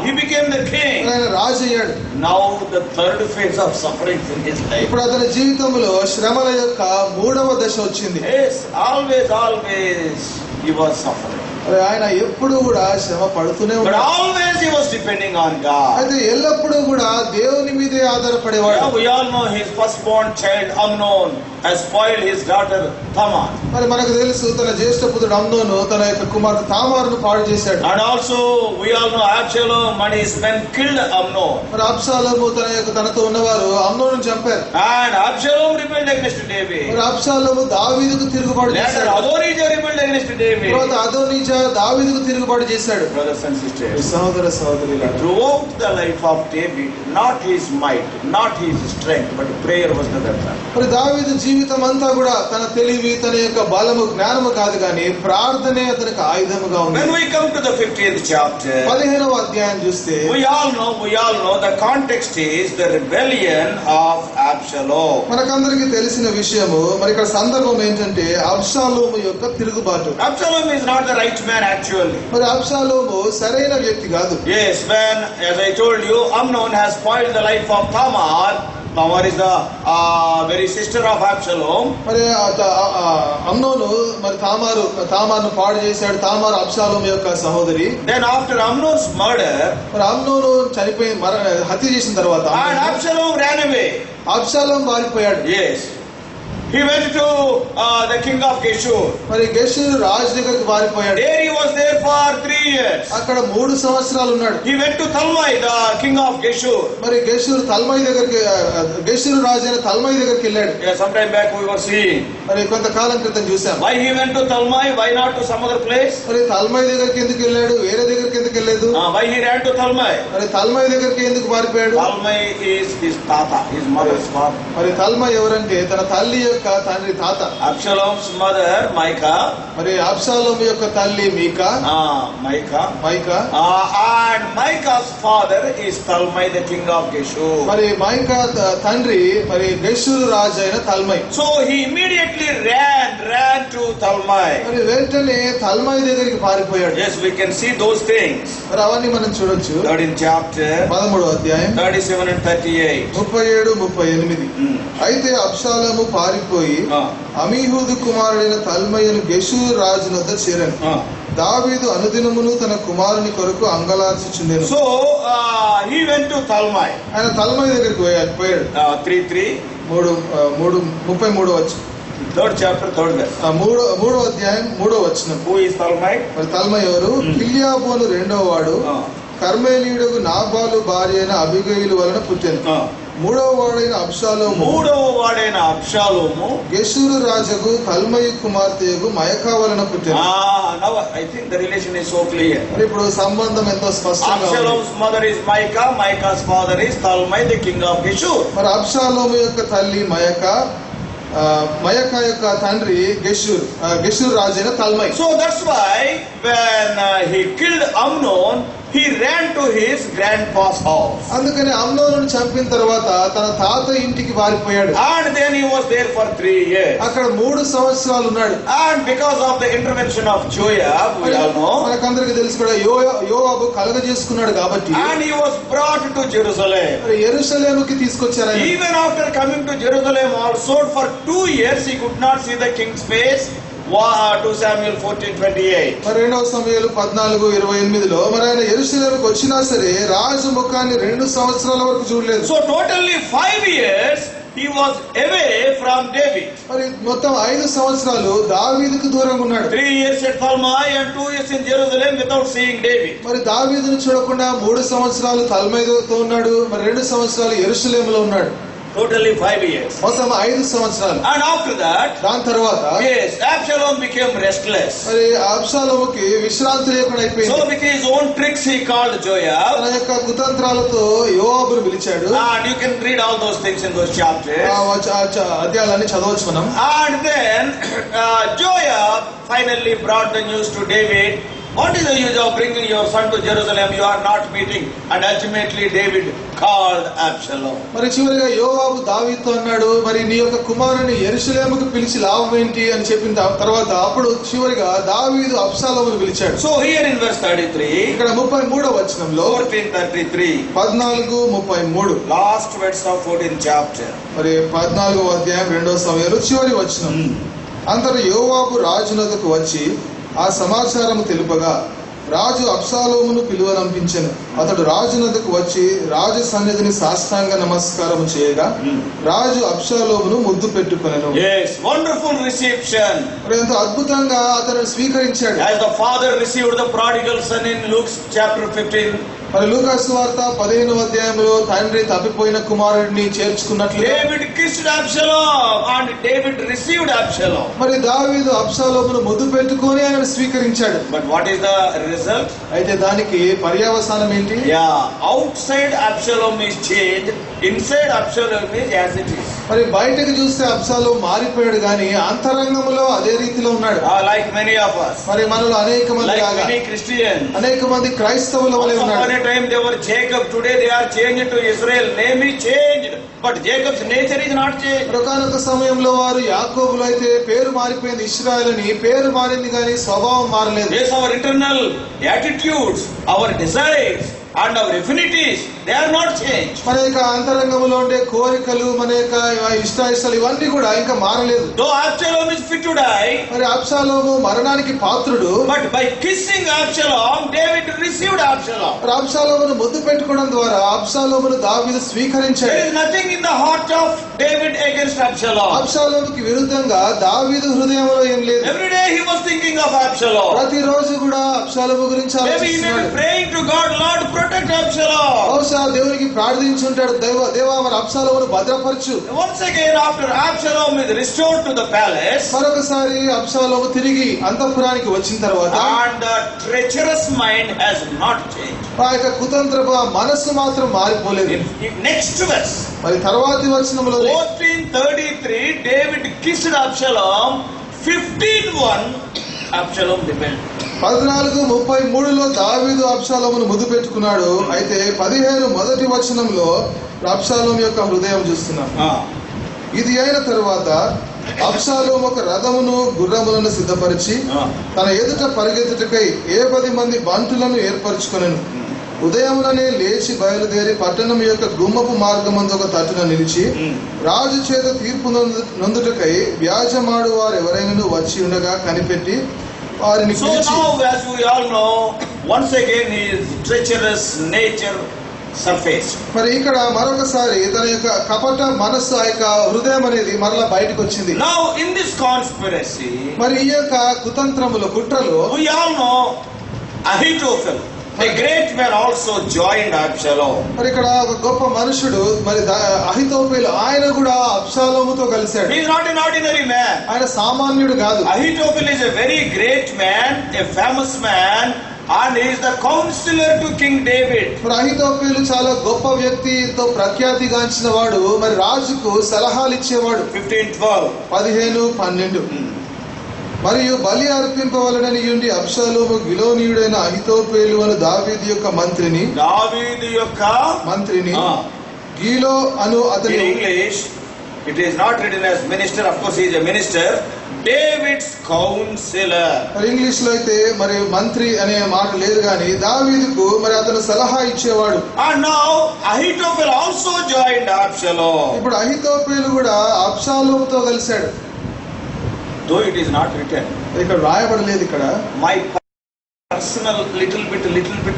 He became the king. ఆయన రాజు అయ్యాడు. Now the third phase of suffering in his life. ఇప్పుడు అతని జీవితంలో శ్రమల యొక్క 3వ దశ వచ్చింది. Yes, always he was suffering. ఆయన ఎప్పుడు కూడా శ్రమ పడుతూనే But ఉన్నాడు. always he was depending on God. అయితే ఎల్లప్పుడూ కూడా దేవుని మీదే ఆధారపడేవాడు. We all know his firstborn child Amnon has spoiled his daughter Tamar. మరి మనకు తెలుసు తన జ్యేష్ఠ పుత్రుడు అమ్నోను తన యొక్క కుమార్తె తామారును పాడు చేశాడు. And also we all know Absalom and his men killed Amnon. మరి అబ్షాలోము తనతో ఉన్నవారు అమ్నోను చంపారు. And Absalom rebelled against David. మరి అబ్షాలోము దావీదుకు తిరుగుబాటు Later చేశాడు. Adonijah rebelled against David. తర్వాత అదోనీజా దావీదుకు తిరుగుబాటు చేశాడు. Brothers and sisters, సహోదర సహోదరులారా, throughout the life of David, not his might, not his strength, but prayer was the weapon. మరి దావీదు జీవితం అంతా కూడా తన తెలివి, తన యొక్క బలము, జ్ఞానము కాదు కానీ ప్రార్థనే అతనికి ఆయుధముగా ఉంది. When we come to the 15th chapter, 15వ అధ్యాయం చూస్తే we all know the context is the rebellion of Absalom. మనకందరికి తెలిసిన విషయము. మరి ఇక్కడ సందర్భం ఏంటంటే అబ్షాలోము యొక్క తిరుగుబాటు. Absalom is not the right man actually. మరి అబ్షాలోము సరైన వ్యక్తి కాదు. Yes, when, as I told you, Amnon has spoiled the life of Tamar. Tamar is the very sister of Absalom. మరి అమ్నోను మరి తామారును పాడు చేశాడు. తామారు అబ్షాలోము యొక్క సహోదరి. Then after Amnon's murder, మరి అమ్నోను చనిపోయి హత్య చేసిన తర్వాత and Absalom ran away. అబ్షాలోము పారిపోయాడు. Yes. He went to the king of Geshur. మరి గెషూరు రాజు దగ్గరికి పారిపోయాడు. There he was there for 3 years. అక్కడ 3 సంవత్సరాలు ఉన్నాడు. He went to Talmai, the king of Geshur. మరి గెషూరు తల్మై దగ్గరికి, గెషూరు రాజు అయిన తల్మై దగ్గరికి వెళ్ళాడు. Yeah, sometime back we were seeing. మరి కొంతకాలం క్రితం చూసాం. Why he went to Talmai? Why not to some other place? మరి తల్మై దగ్గరికి ఎందుకు వెళ్ళాడు? వేరే దగ్గరికి ఎందుకు వెళ్ళలేదు? Why he ran to Talmai? మరి తల్మై దగ్గరికి ఎందుకు పారిపోయాడు? Talmai is his tata, his mother's father. మరి తల్మై ఎవరంటే తన తల్లి యొక్క తండ్రి తాత. Absalom's mother, Maicah. మరి అబ్షాలోము యొక్క తల్లి మీకా. Maicah. And Maicah's father is Talmai, the king of Geshur. మరి మైకా తండ్రి మరి గెషూరు రాజు అయిన తల్మై. So he immediately ran to Talmai. మరి వెంటనే తల్మై దగ్గరికి పారిపోయాడు. Yes, we can see those things. మరి అవన్నీ మనం చూడొచ్చు. 13th chapter, 13వ అధ్యాయం 37 and 38. 37, 38. అయితే అబ్షాలోము పారిపోయి అమీహూదు కుమారుడైన తల్మయ్యను గెషూరు రాజు వద్ద చేరాను. దావీదు అనుదినమును తన కుమారుని కొరకు అంగలార్చుచుండెను. So he went to Talmai. ఆయన తల్మై దగ్గరికి పోయాడు. 33 వచనం. 3rd chapter, 3rd verse. 3వ అధ్యాయం 3వ వచనం. Who is Talmai? మరి తల్మై ఎవరు? కిల్యాబోను 2వ వాడు, కర్మేలీయుడగు నాబాలు భార్య అయిన అబిగయిలు వలన పుట్టెను. 3వ వాడైన అబ్షాలోము గెషూరు రాజుకు తల్మయి కుమార్తెయగు మయకా వలన పుట్టెను. Now I think the relation is so clear. మరి ఇప్పుడు సంబంధం ఎంతో స్పష్టంగా ఉంది. Absalom's mother is Maicah, Maicah's father is Talmai, the king of Geshur. మరి అబ్షాలోము యొక్క తల్లి మయకా, మయకా యొక్క తండ్రి గెషూరు రాజు అయిన తల్మై. So that's why when he killed Amnon, he ran to his grandpa's house. అందుకని అమ్నోనును చంపిన తర్వాత తన తాత ఇంటికి పారిపోయాడు. And then he was there for 3 years. అక్కడ 3 సంవత్సరాలు ఉన్నాడు. And because of the intervention of Joab, we all know, మనకందరికి తెలుసు కూడా, యోవాబు కలగజేసుకున్నాడు కాబట్టి, and he was brought to Jerusalem. మరి యెరూషలేముకి తీసుకొచ్చారు. Even after coming to Jerusalem also, for 2 years he could not see the king's face. 2 Samuel 14:28. మరి 2వ సమూయేలు 14:28లో మరి ఆయన యెరూషలేముకి వచ్చినా సరే రాజు ముఖాన్ని 2 సంవత్సరాల వరకు చూడలేదు. So totally 5 years he was away from David. మరి మొత్తం 5 సంవత్సరాలు దావీదుకు దూరంగా ఉన్నాడు. 3 years at Talmai and 2 years in Jerusalem without seeing David. మరి దావీదును చూడకుండా 3 సంవత్సరాలు తల్మైతో ఉన్నాడు. మరి 2 సంవత్సరాలు యెరూషలేములో ఉన్నాడు. Totally 5 years. మొత్తం 5 సంవత్సరాలు. And after that, దాని తర్వాత yes, Absalom became restless. మరి అబ్షాలోముకి విశ్రాంతి లేకుండా అయిపోయింది. So with his own tricks he called Joab. తన యొక్క కుతంత్రాలతో యోవాబును పిలిచాడు. And you can read all those things in those chapters. అధ్యాయాలన్నీ చదవచ్చు మనం. And then Joab finally brought the news to David. What is the use of bringing your son to Jerusalem? You are not meeting. And ultimately David called Absalom. మరి చివరిగా యోవాబు దావీదుతో అన్నాడు, మరి నీ యొక్క కుమారుని యెరూషలేముకు పిలిచి లాభం ఏంటి అని చెప్పిన తర్వాత అప్పుడు చివరిగా దావీదు అబ్షాలోమును పిలిచాడు. So here in verse 33, ఇక్కడ 33వ వచనంలో 14:33, 14:33, last verse of 14th chapter. మరి 14వ అధ్యాయం 2వ సమూయేలు చివరి వచనం. అంతటా యోవాబు రాజునొద్దకు వచ్చి ఆ సమాచారము తెలుపగా రాజు అబ్షాలోమును పిలువనంపించెను. అతడు రాజునొద్దకు వచ్చి రాజు సన్నిధిని సాష్టాంగ నమస్కారం చేయగా రాజు అబ్షాలోమును ముద్దు పెట్టుకొనెను. Yes, wonderful reception. ఎంతో అద్భుతంగా అతను స్వీకరించాడు. As the father received the prodigal son in Luke chapter 15, మరి లూకాసు వార్త 15వ అధ్యాయంలో తండ్రి తప్పిపోయిన కుమారుడిని చేర్చుకున్నట్లు David kissed Absalom and David received Absalom. మరి దావీదు అబ్షాలోమును ముద్దు పెట్టుకొని ఆయన స్వీకరించాడు. But what is the result? అయితే దానికి పర్యవసానం ఏంటి? Yeah, outside Absalom is changed, inside Absalom is as it is. మరి బయటకు చూస్తే అబ్షాలోము మారిపోయాడు గాని అంతరంగంలో అదే రీతిలో ఉన్నాడు. Like many of us. మరి మనలో అనేక మంది Like లాగా many Christians. అనేక మంది క్రైస్తవుల వలె Once ఉన్నాడు. upon a time they were Jacob, today they are changed to Israel. Name is changed, but Jacob's nature is not changed. ఒకనొక సమయంలో వారు యాకోబులు అయితే పేరు మారిపోయింది ఇశ్రాయేల్ అని, పేరు మారింది కానీ స్వభావం మారలేదు. Yes, our internal attitudes, our desires and our affinities, they are not changed. మన యొక్క అంతరంగంలో ఉండే కోరికలు, మన యొక్క ఇష్టాయిష్టాలు ఇవన్నీ కూడా ఇంకా మారలేదు. Though Absalom is fit to die, మరి అబ్షాలోము మరణానికి పాత్రుడు. but by kissing Absalom, David received Absalom. మరి అబ్షాలోమును ముద్దు పెట్టుకోవడం ద్వారా అబ్షాలోమును దావీదు There స్వీకరించాడు. is nothing in the heart of David against Absalom. అబ్షాలోముకి విరుద్ధంగా దావీదు హృదయంలో ఏం లేదు. Every day he was thinking of Absalom. ప్రతిరోజు కూడా అబ్షాలోము గురించి Maybe he may be ఆలోచిస్తున్నాడు. praying to God, Lord, protect Absalom. బహుశా దేవునికి ప్రార్థించుంటాడు, దేవా మరి అబ్షాలోమును భద్రపరచు. Once again, after Absalom is restored to the palace, మరొకసారి అబ్షాలోము తిరిగి అంతఃపురానికి వచ్చిన తర్వాత and the treacherous mind has not changed. ఆ యొక్క కుతంత్రపు మనస్సు మాత్రం మారిపోలేదు. In next verse, మరి తర్వాతి వచనంలో 14:33, David kissed Absalom. 15:1, Absalom rebelled. 14:33లో దావీదు అబ్షాలోమును ముద్దు పెట్టుకున్నాడు. అయితే 15 మొదటి వచనంలో అబ్షాలోము యొక్క హృదయం చూస్తున్నాం. ఇది అయిన తరువాత అబ్షాలోము ఒక రథమును గుర్రములను సిద్ధపరిచి తన ఎదుట పరిగెత్తుటకై 10 మంది బంటులను ఏర్పరచుకొనెను. ఉదయముననే లేచి బయలుదేరి పట్టణం యొక్క గుమ్మపు మార్గమందు ఒక తట్టున నిలిచి రాజు చేత తీర్పు నొందుటకై వ్యాజమాడు వారు ఎవరైనా వచ్చి ఉండగా కనిపెట్టి వారిని So now, as we all know, once again his treacherous nature surfaced. మరి ఇక్కడ మరొకసారి తన యొక్క కపట మనస్సు, ఆ యొక్క హృదయం అనేది మరలా బయటకు వచ్చింది. Now in this conspiracy, మరి ఈ యొక్క కుతంత్రములు, కుట్రలు, we all know Ahithophel, a great man, also joined Absalom. మరి ఇక్కడ ఒక గొప్ప మనుషుడు మరి అహితోఫెలు, ఆయన కూడా అబ్షాలోముతో కలిశాడు. He is not an ordinary man. ఆయన సామాన్యుడు కాదు. Ahithophel is a very great man, a famous man, and he is the counselor to King David. మరి అహితోఫెలు చాలా గొప్ప వ్యక్తి, ఎంతో ప్రఖ్యాతిగాంచిన వాడు, మరి రాజుకు సలహాలు ఇచ్చేవాడు. 15:12. 15:12 మరియు బలి అర్పింపవలనని ఉండి అబ్షాలోము గిలోనీయుడైన అహితోఫెలు అను దావీదు యొక్క మంత్రిని గీలో అను In అతని English, it is not written as minister. Of course, he is a minister. David's counselor. మరి ఇంగ్లీష్ లో అయితే మరి మంత్రి అనే మాట లేదు కానీ దావీదుకు మరి అతను సలహా ఇచ్చేవాడు. And now Ahithophel also joined Absalom. ఇప్పుడు అహితోఫెలు కూడా అబ్షాలోముతో కలిశాడు. Though it is not written. ఇక్కడ రాయబడలేదు. ఇక్కడ My personal little bit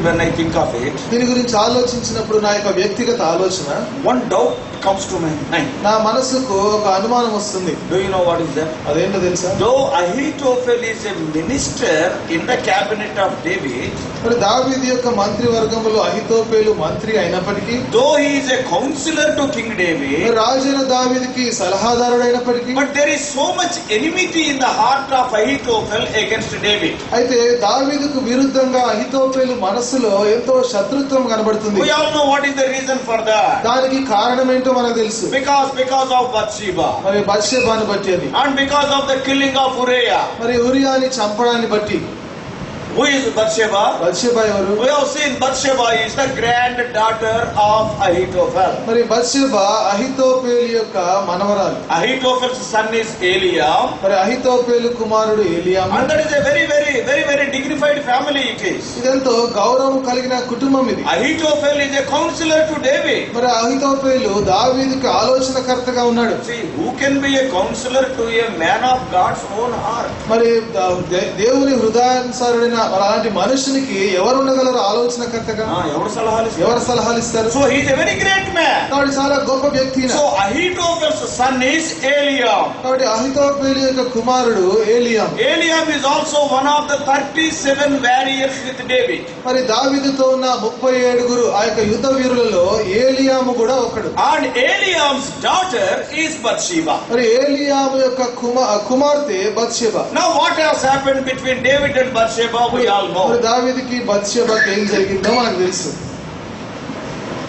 when I think of it, దీని గురించి ఆలోచించినప్పుడు నా యొక్క వ్యక్తిగత ఆలోచన, one doubt comes to my mind. నా మనసుకు ఒక అనుమానం వస్తుంది. Do you know what is that? అదేంటో తెలుసా? Though Ahithophel is a minister in the cabinet of David, మరి దావీదు యొక్క మంత్రి వర్గములో అహితోఫెలు మంత్రి అయినప్పటికీ, though he is a counselor to King David, రాజైన దావీదుకి సలహాదారుడైనప్పటికీ, but there is so much enmity in the heart of Ahithophel against David. అయితే దావీదుకు విరుద్ధంగా అహితోఫెలు మనస్సులో ఎంతో శత్రుత్వం కనబడుతుంది. We all know what is the reason for that. దానికి కారణం ఏంటో మనకు తెలుసు. Because of Bathsheba, మరి బత్షెబాను బట్టి అది, and because of the killing of Uriah. మరి ఉరియాని చంపడాన్ని బట్టి. Who is Bathsheba? బత్షెబా ఎవరు? We have seen Bathsheba is the granddaughter of Ahithophel. మరి బత్షెబా అహితోఫెలు యొక్క మనవరాలు. Ahithophel's son is Eliam. మరి అహితోఫెలు కుమారుడు ఏలియాము. And that is a very dignified family it is. ఇదెంతో గౌరవం కలిగిన కుటుంబం ఇది. Ahithophel is a counselor to David. మరి అహితోఫెలు దావీదుకి ఆలోచనకర్తగా ఉన్నాడు. See, who can be a counselor to a man of God's own heart? మరి దేవుని హృదయానుసారుడైన మరి అలాంటి మనుషునికి ఎవరు ఉండగలరు ఆలోచనకర్తగా? ఎవరు సలహాలు ఎవరు సలహాలు ఇస్తారు? So he is a very great man. కాబట్టి చాలా గొప్ప వ్యక్తి. So Ahithophel's son is Eliam. కాబట్టి అహీతోఫెలు యొక్క కుమారుడు ఏలియామ్. Eliam is also one of the 37 warriors with David. మరి దావీదుతో ఉన్న 37 ఆ యొక్క యుద్ధ వీరులలో ఏలియాము కూడా ఒకడు. And Eliam's daughter is Bathsheba. మరి ఏలియాము యొక్క కుమార్తె Bathsheba. Now what has happened between David and Bathsheba we all know. మరి దావీదుకి బత్షెబాకి ఏం జరిగిందో మనకు తెలుసు.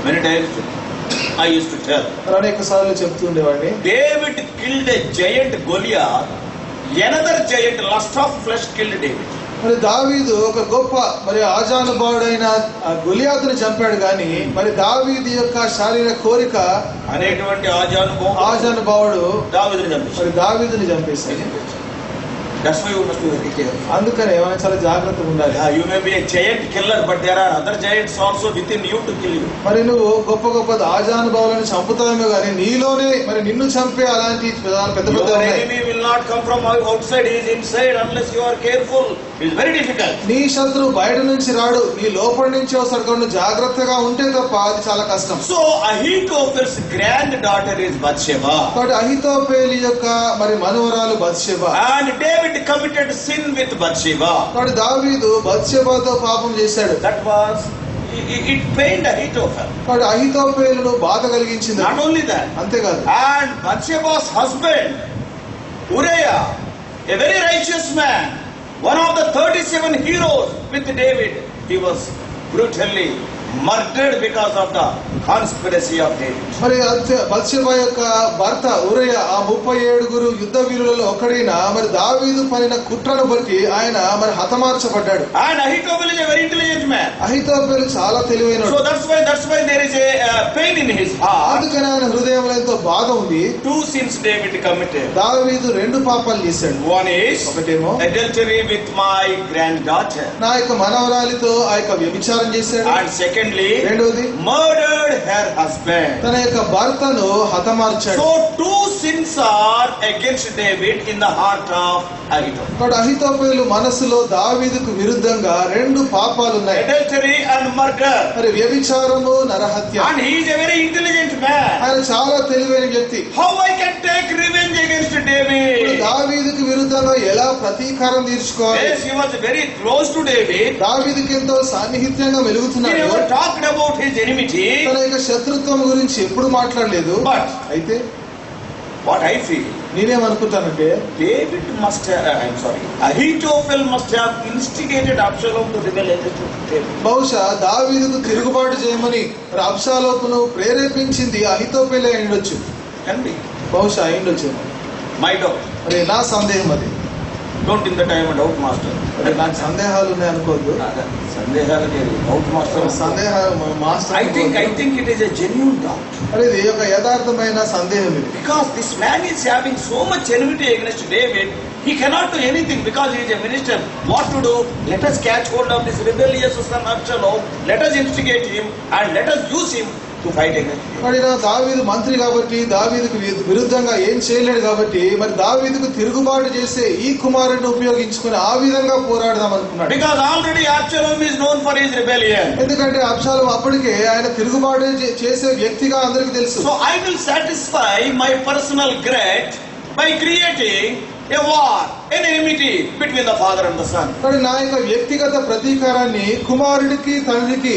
Many times I used to tell. అనేక సార్లు చెప్తుండేవాడిని. David killed a giant Goliath. Another giant, lust of flesh, killed David. మరి దావీదు ఒక గొప్ప మరి ఆజానుభావుడైన గొలియాతుని చంపాడు గాని మరి దావీదు యొక్క శారీరక కోరిక అనేటువంటి ఆజానుభావుడు దావీదుని చంపేశాడు. That's why you must be very careful. అందుకనే మనం చాలా జాగ్రత్తగా ఉండాలి. You may be a giant killer, but there are other giants also within you to kill you. మరి నువ్వు గొప్ప గొప్ప ఆజానుభావులను చంపుతావేమో గానీ నీలోనే మరి నిన్ను చంపే అలాంటి పెద్ద పెద్ద enemy will not come from outside, he is inside unless you are careful. It is very difficult. నీ శత్రువు బయట నుంచి రాడు, నీ లోపల నుంచి వస్తాడు. కాబట్టి జాగ్రత్తగా ఉంటే తప్ప అది చాలా కష్టం. So Ahitophel's granddaughter is Bathsheba. కాబట్టి అహీతోఫెలు యొక్క మరి మనవరాలు Bathsheba. And David committed sin with Bathsheba. కాబట్టి దావీదు బత్షెబాతో పాపం చేశాడు. That was it pained Ahitophel. కాబట్టి అహీతోఫెలును బాధ కలిగించింది. Not only that, అంతేకాదు. and Bathsheba's husband Uriah, a very righteous man, one of the 37 heroes with David, he was brutally murdered because of the conspiracy of David. మరి Bathsheba యొక్క భర్త ఉరయ ఆ 37 యుద్ధ వీరులలో ఒకడైన మరి దావీదు పనిన కుట్రను బట్టి ఆయన మరి హతమార్చబడ్డాడు. And Ahitophel is a very intelligent man. అహీతోఫెలు చాలా తెలివైనవాడు. So that's why there is a pain in his heart. అందుకని ఆయన హృదయంలో ఎంతో బాధ ఉంది. 2 sins David committed. దావీదు 2 పాపాలు చేశాడు. One is ఒకటేమో adultery with my granddaughter. నా యొక్క మనవరాలితో ఆ యొక్క వ్యభిచారం చేశాడు. And secondly, రెండోది murdered her husband. తన యొక్క భర్తను హతమార్చాడు. So 2 sins are against David in the heart of Ahitophel. కాబట్టి అహీతోఫెలు మనసులో దావీదుకు విరుద్ధంగా 2 పాపాలు ఉన్నాయి. Adultery and murder. మరి వ్యభిచారము నరహత్య. And he is a very intelligent man. ఆయన చాలా తెలివైన వ్యక్తి. How I can take revenge against David? దావీదుకు విరుద్ధంగా ఎలా ప్రతీకారం తీర్చుకోవాలి? Yes, he was very close to David. దావీదుకి ఎంతో సాన్నిహిత్యంగా He మెలుగుతున్నాడు. never talked about his enmity. తన యొక్క శత్రుత్వం గురించి ఎప్పుడు మాట్లాడలేదు. But అయితే what I feel, నేనేమనుకుంటానంటే David must have, Ahitophel must have instigated Absalom to rebel against David. బహుశా దావీదుకు తిరుగుబాటు చేయమని మరి అబ్షాలోమును ప్రేరేపించింది అహీతోఫెలే అయ్యుండొచ్చు. Can be. బహుశా అయ్యుండొచ్చు. My doubt. మరి నా సందేహం అది. Don't in the time a doubt master. మరి నాకు సందేహాలు ఉన్నాయి అనుకోవద్దు. సందేహాలు లేదు. Doubt master. సందేహం master. I think it is a genuine doubt. మరి ఇది ఒక యథార్థమైన సందేహం ఇది. Because this man is having so much enmity against David, he cannot do anything because he is a minister. What to do? Let us catch hold of this rebellious son Absalom. Let us instigate him and let us use him to fight against him. మరి దావీదు మంత్రి కాబట్టి దావీదుకు విరుద్ధంగా ఏం చేయలేడు కాబట్టి మరి దావీదుకు తిరుగుబాటు చేసే ఈ కుమారుడిని ఉపయోగించుకుని ఆ విధంగా పోరాడదాం అనుకున్నాడు. Because already Absalom is known for his rebellion. ఎందుకంటే అబ్షాలోం అప్పటికే ఆయన తిరుగుబాటు చేసే వ్యక్తిగా అందరికీ తెలుసు. So I will satisfy my personal grudge by creating a war, an enmity between the father and the son. మరి నా యొక్క వ్యక్తిగత ప్రతీకారాన్ని కుమారుడికి తండ్రికి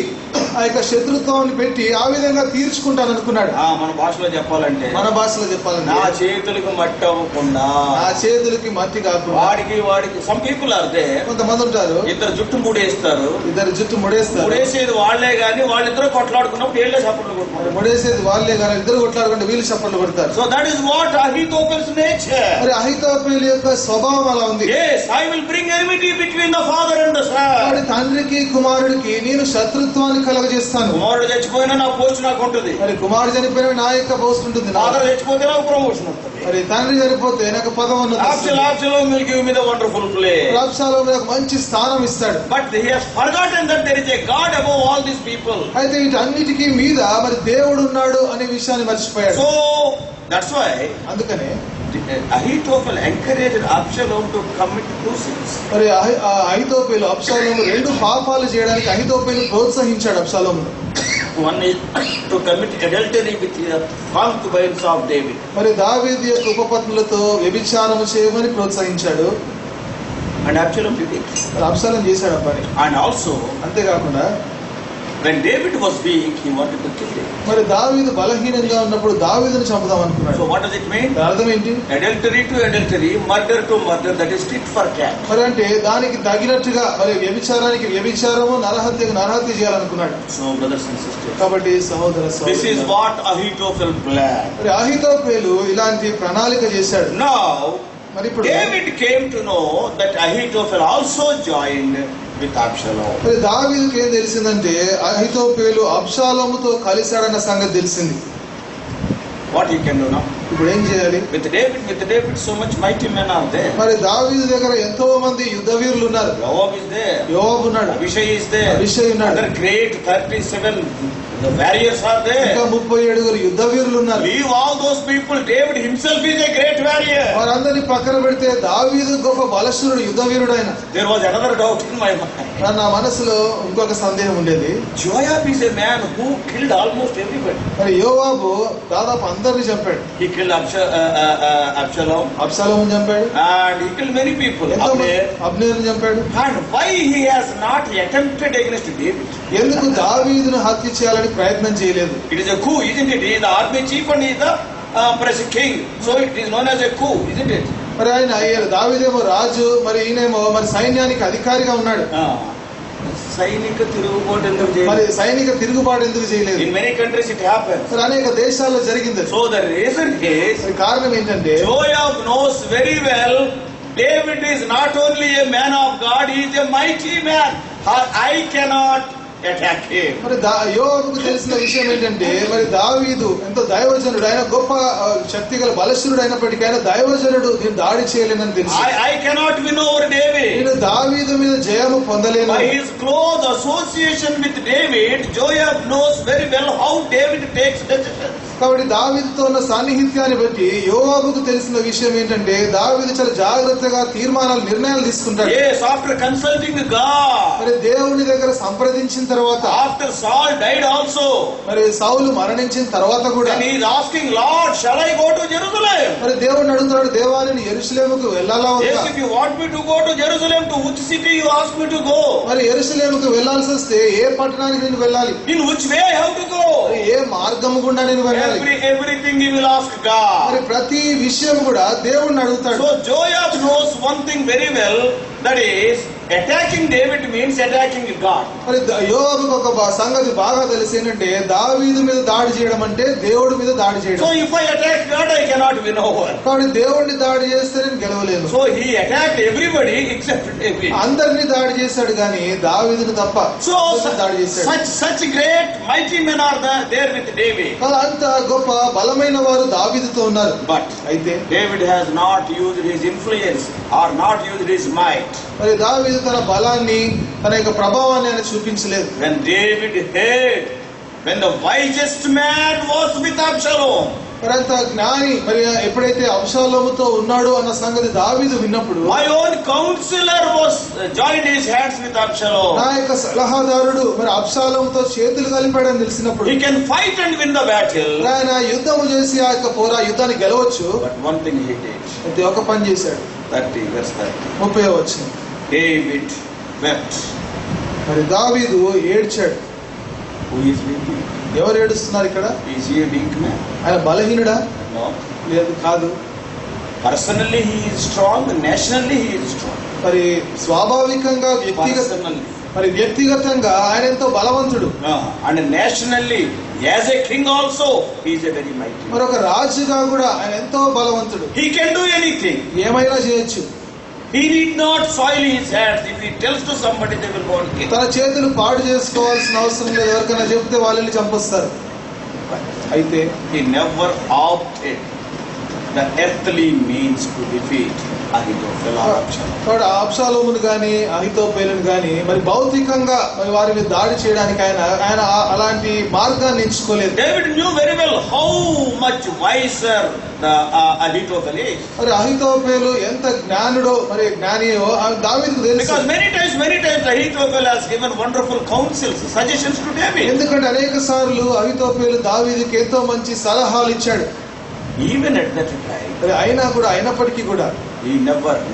ఆ యొక్క శత్రుత్వాన్ని పెట్టి ఆ విధంగా తీర్చుకుంటాను అనుకున్నాడు. మన భాషలో చెప్పాలంటే నా చేతులకు మట్టి అవ్వకుండా, నా చేతులకి మట్టి కాకుండా వాడికి some people are there. కొంతమంది ఉంటారు, ఇద్దరు జుట్టు ముడేస్తారు, ముడేసేది వాళ్లే గాని వాళ్ళిద్దరూ కొట్లాడుకున్నప్పుడు వీళ్ళే చప్పట్లు కొట్టుకుంటారు. ముడేసేది వాళ్ళే గాని ఇద్దరు కొట్లాడుకుంటే వీళ్ళు చప్పట్లు కొడతారు. So that is what Ahitophel's nature. మరి అహీతోఫెలు యొక్క స్వభావం అలా ఉంది. Yes, I will bring enmity between the father and the son. తండ్రికి కుమారుడికి నేను శత్రుత్వాన్ని కలగజేస్తాను. కుమారుడు చచ్చిపోయినా నా పోస్ట్ నాకు ఉంటుంది. మరి కుమారుడు చనిపోయినా నా యొక్క పోస్ట్ ఉంటుంది. ఫాదర్ చచ్చిపోతే నాకు ప్రమోషన్ ఉంటుంది. మరి తండ్రి చనిపోతే నాకు పదవి Absalom will give me the wonderful place. అబ్షాలోము నాకు మంచి స్థానం ఇస్తాడు. But he has forgotten that there is a God above all these people. అయితే వీటన్నిటికీ మీద మరి దేవుడు ఉన్నాడు అనే విషయాన్ని మర్చిపోయాడు. So that's why అందుకనే Ahithophel encouraged Absalom to commit two sins. మరి అహితోపేలు అబ్షాలోము రెండు పాపాలు చేయడానికి అహితోపేలు ప్రోత్సహించాడు అబ్షాలోము. One is to commit adultery with the concubines of David. మరి దావీదు యొక్క ఉపపత్నులతో వ్యభిచారము చేయమని ప్రోత్సహించాడు. And Absalom did it. మరి అబ్షాలోం చేశాడు ఆ పని. And also, అంతేకాకుండా when David was weak, he wanted to kill him. మరి దావీదు బలహీనంగా ఉన్నప్పుడు దావీదును చంపుదాం అనుకున్నాడు. So what does it mean? దాని అర్థం ఏంటి? Adultery to adultery, murder to murder, that is tit for tat. మరి అంటే దానికి తగినట్టుగా మరి వ్యభిచారానికి వ్యభిచారము, నరహత్యకు నరహత్య చేయాలనుకున్నాడు. So brothers and sisters, కాబట్టి సహోదర this is సహోదరులారా, what Ahithophel planned. మరి అహితోపేలు ఇలాంటి ప్రణాళిక చేశాడు. Now, మరి ఇప్పుడు David came to know that Ahithophel also joined with Absalom. మరి దావీదుకి ఏం తెలిసిందంటే అహితోపేలు అబ్షాలోముతో కలిశాడన్న సంగతి తెలిసింది. What he can do now? ఇప్పుడు ఏం చేయాలి? With David, so much mighty men are there. మరి దావీదు దగ్గర ఎంతో మంది యుద్ధ వీరులు ఉన్నారు. Joab is there. యోవాబు ఉన్నాడు, Abishai is there. అభిషై ఉన్నాడు, Other great 37 the warriors are there. ఇంకా 37 యుద్ధ వీరులు ఉన్నారు. Leave all those people. David himself is a great warrior. వారందరినీ పక్కన పెడితే దావీదు గొప్ప బలశూరుడు, యుద్ధ వీరుడు ఆయన. There was another doubt in my mind. నా మనసులో ఇంకొక సందేహం ఉండేది. Joab is a man who killed almost everybody. మరి యోవాబు దాదాపు అందరిని చంపాడు. He killed Absalom. అబ్షాలోమును చంపాడు, And he killed many people. అబ్నేరుని చంపాడు. And why he has not attempted against David? ఎందుకు దావీదును హత్య చేయాలని ప్రయత్నం చేయలేదు? It is a coup, isn't it? He is the army chief and he is the king. So it is known as a coup, isn't it? మరి ఆయన దావీదేమో రాజు, మరి ఈయనేమో మరి సైన్యానికి అధికారిగా ఉన్నాడు. సైనిక తిరుగుబాటు ఎందుకు మరి చేయలేదు? సైనిక తిరుగుబాటు ఎందుకు చేయలేదు? In many countries it happens. మరి అనేక దేశాల్లో జరిగింది. So the reason is మరి కారణం ఏంటంటే Joab knows very well David is not only a man of God, he is a mighty man. I cannot attack him. మరి యోవాబుకు తెలిసిన విషయం ఏంటంటే మరి దావీదు ఎంతో దైవజనుడు, ఆయన గొప్ప శక్తి గల బలశూరుడు అయినప్పటికీ ఆయన దైవజనుడు, నేను దాడి చేయలేనని తెలుసు. I cannot win over David. నేను దావీదు మీద జయము పొందలేను. By his close association with David, Joab knows very well how David takes decisions. కాబట్టి దావీదుతో ఉన్న సాన్నిహిత్యాన్ని బట్టి యోవాబుకు తెలిసిన విషయం ఏంటంటే దావీదు చాలా జాగ్రత్తగా నిర్ణయాలు తీసుకుంటాడు. Yes, after consulting God. మరి దేవుని దగ్గర సంప్రదించిన తర్వాత, After Saul died also. మరి సౌలు మరణించిన తర్వాత కూడా And he is asking, Lord, shall I go to Jerusalem? మరి దేవుడిని అడుగుతున్నాడు, దేవా నేను యెరూషలేముకు వెళ్ళాలా వద్దా? Yes, if you want me to go to Jerusalem, to which city you ask me to go? మరి యెరూషలేముకు వెళ్ళాల్సి వస్తే ఏ పట్టణానికి నేను వెళ్ళాలి? In which way I have to go? మరి ఏ మార్గము గుండా నేను వెళ్ళాలి? Everything he will ask God. మరి ప్రతి విషయం కూడా దేవుడిని అడుగుతాడు. So Joab knows one thing very well, that is attacking David means attacking God. మరి యోవాబుకు ఒక సంగతి బాగా తెలిసి ఏంటంటే దావీదు మీద దాడి చేయడం అంటే దేవుడి మీద దాడి చేయడం. So if I attack God, I cannot win over. కాబట్టి దేవుడిని దాడి చేస్తే నేను గెలవలేను. So he attacked everybody except David. అందరినీ దాడి చేశాడు కానీ దావీదుని తప్ప. So దాడి చేశాడు. such great mighty men are there with David. అంత గొప్ప బలమైన వారు దావీదుతో ఉన్నారు. But అయితే David has not used his influence or not used his might. మరి దావీదు తన బలాన్ని, తన యొక్క ప్రభావాన్ని ఆయన చూపించలేదు. When David heard, when the wisest man was with Absalom. మరి అంత జ్ఞాని మరి ఎప్పుడైతే అబ్షాలోముతో ఉన్నాడు అన్న సంగతి దావీదు విన్నప్పుడు, My own counselor was joined his hands with Absalom. నా యొక్క సలహాదారుడు మరి అబ్షాలోముతో చేతులు కలిపాడని తెలిసినప్పుడు He can fight and win the battle. ఆయన యుద్ధము చేసి ఆ యొక్క యుద్ధాన్ని గెలవచ్చు. But one thing he did. అయితే ఒక పని చేశాడు. 30 verse 30. 30వ వచనం. David wept. మరి దావీదు ఏడ్చాడు. Who is weeping? ఎవరు ఏడుస్తున్నారు ఇక్కడ? Is he a weak man? ఆయన బలహీనుడా? No. లేదు, కాదు. Personally he is strong. Nationally he is strong. మరి స్వాభావికంగా Personally. మరి వ్యక్తిగతంగా ఆయన ఎంతో బలవంతుడు. And nationally, as a king also, he is a very mighty. మరి ఒక రాజుగా కూడా ఆయన ఎంతో బలవంతుడు. He can do anything. ఏమైనా చేయొచ్చు. He need not soil his hands. If he tells to somebody, they will go and kill. తన చేతులు పాడు చేసుకోవాల్సిన అవసరం లేదు. ఎవరికైనా చెప్తే వాళ్ళని చంపేస్తారు. అయితే he never opted the earthly means to defeat. Ahithophel or Absalom. కాబట్టి అబ్షాలోమును గాని అహితోపేలును గాని మరి భౌతికంగా మరి వారి మీద దాడి చేయడానికి ఆయన అలాంటి మార్గాన్ని ఎంచుకోలేదు. David knew very well how much wiser the Ahithophel is. మరి అహితోపేలు ఎంత జ్ఞానుడో మరి జ్ఞానియో దావీదుకు తెలుసు. Because many times Ahithophel has given wonderful counsels, suggestions to David. ఎందుకంటే అనేక సార్లు అహితోపేలు దావీదుకి ఎంతో మంచి సలహాలు ఇచ్చాడు. Even at that time, మరి అయినప్పటికీ కూడా he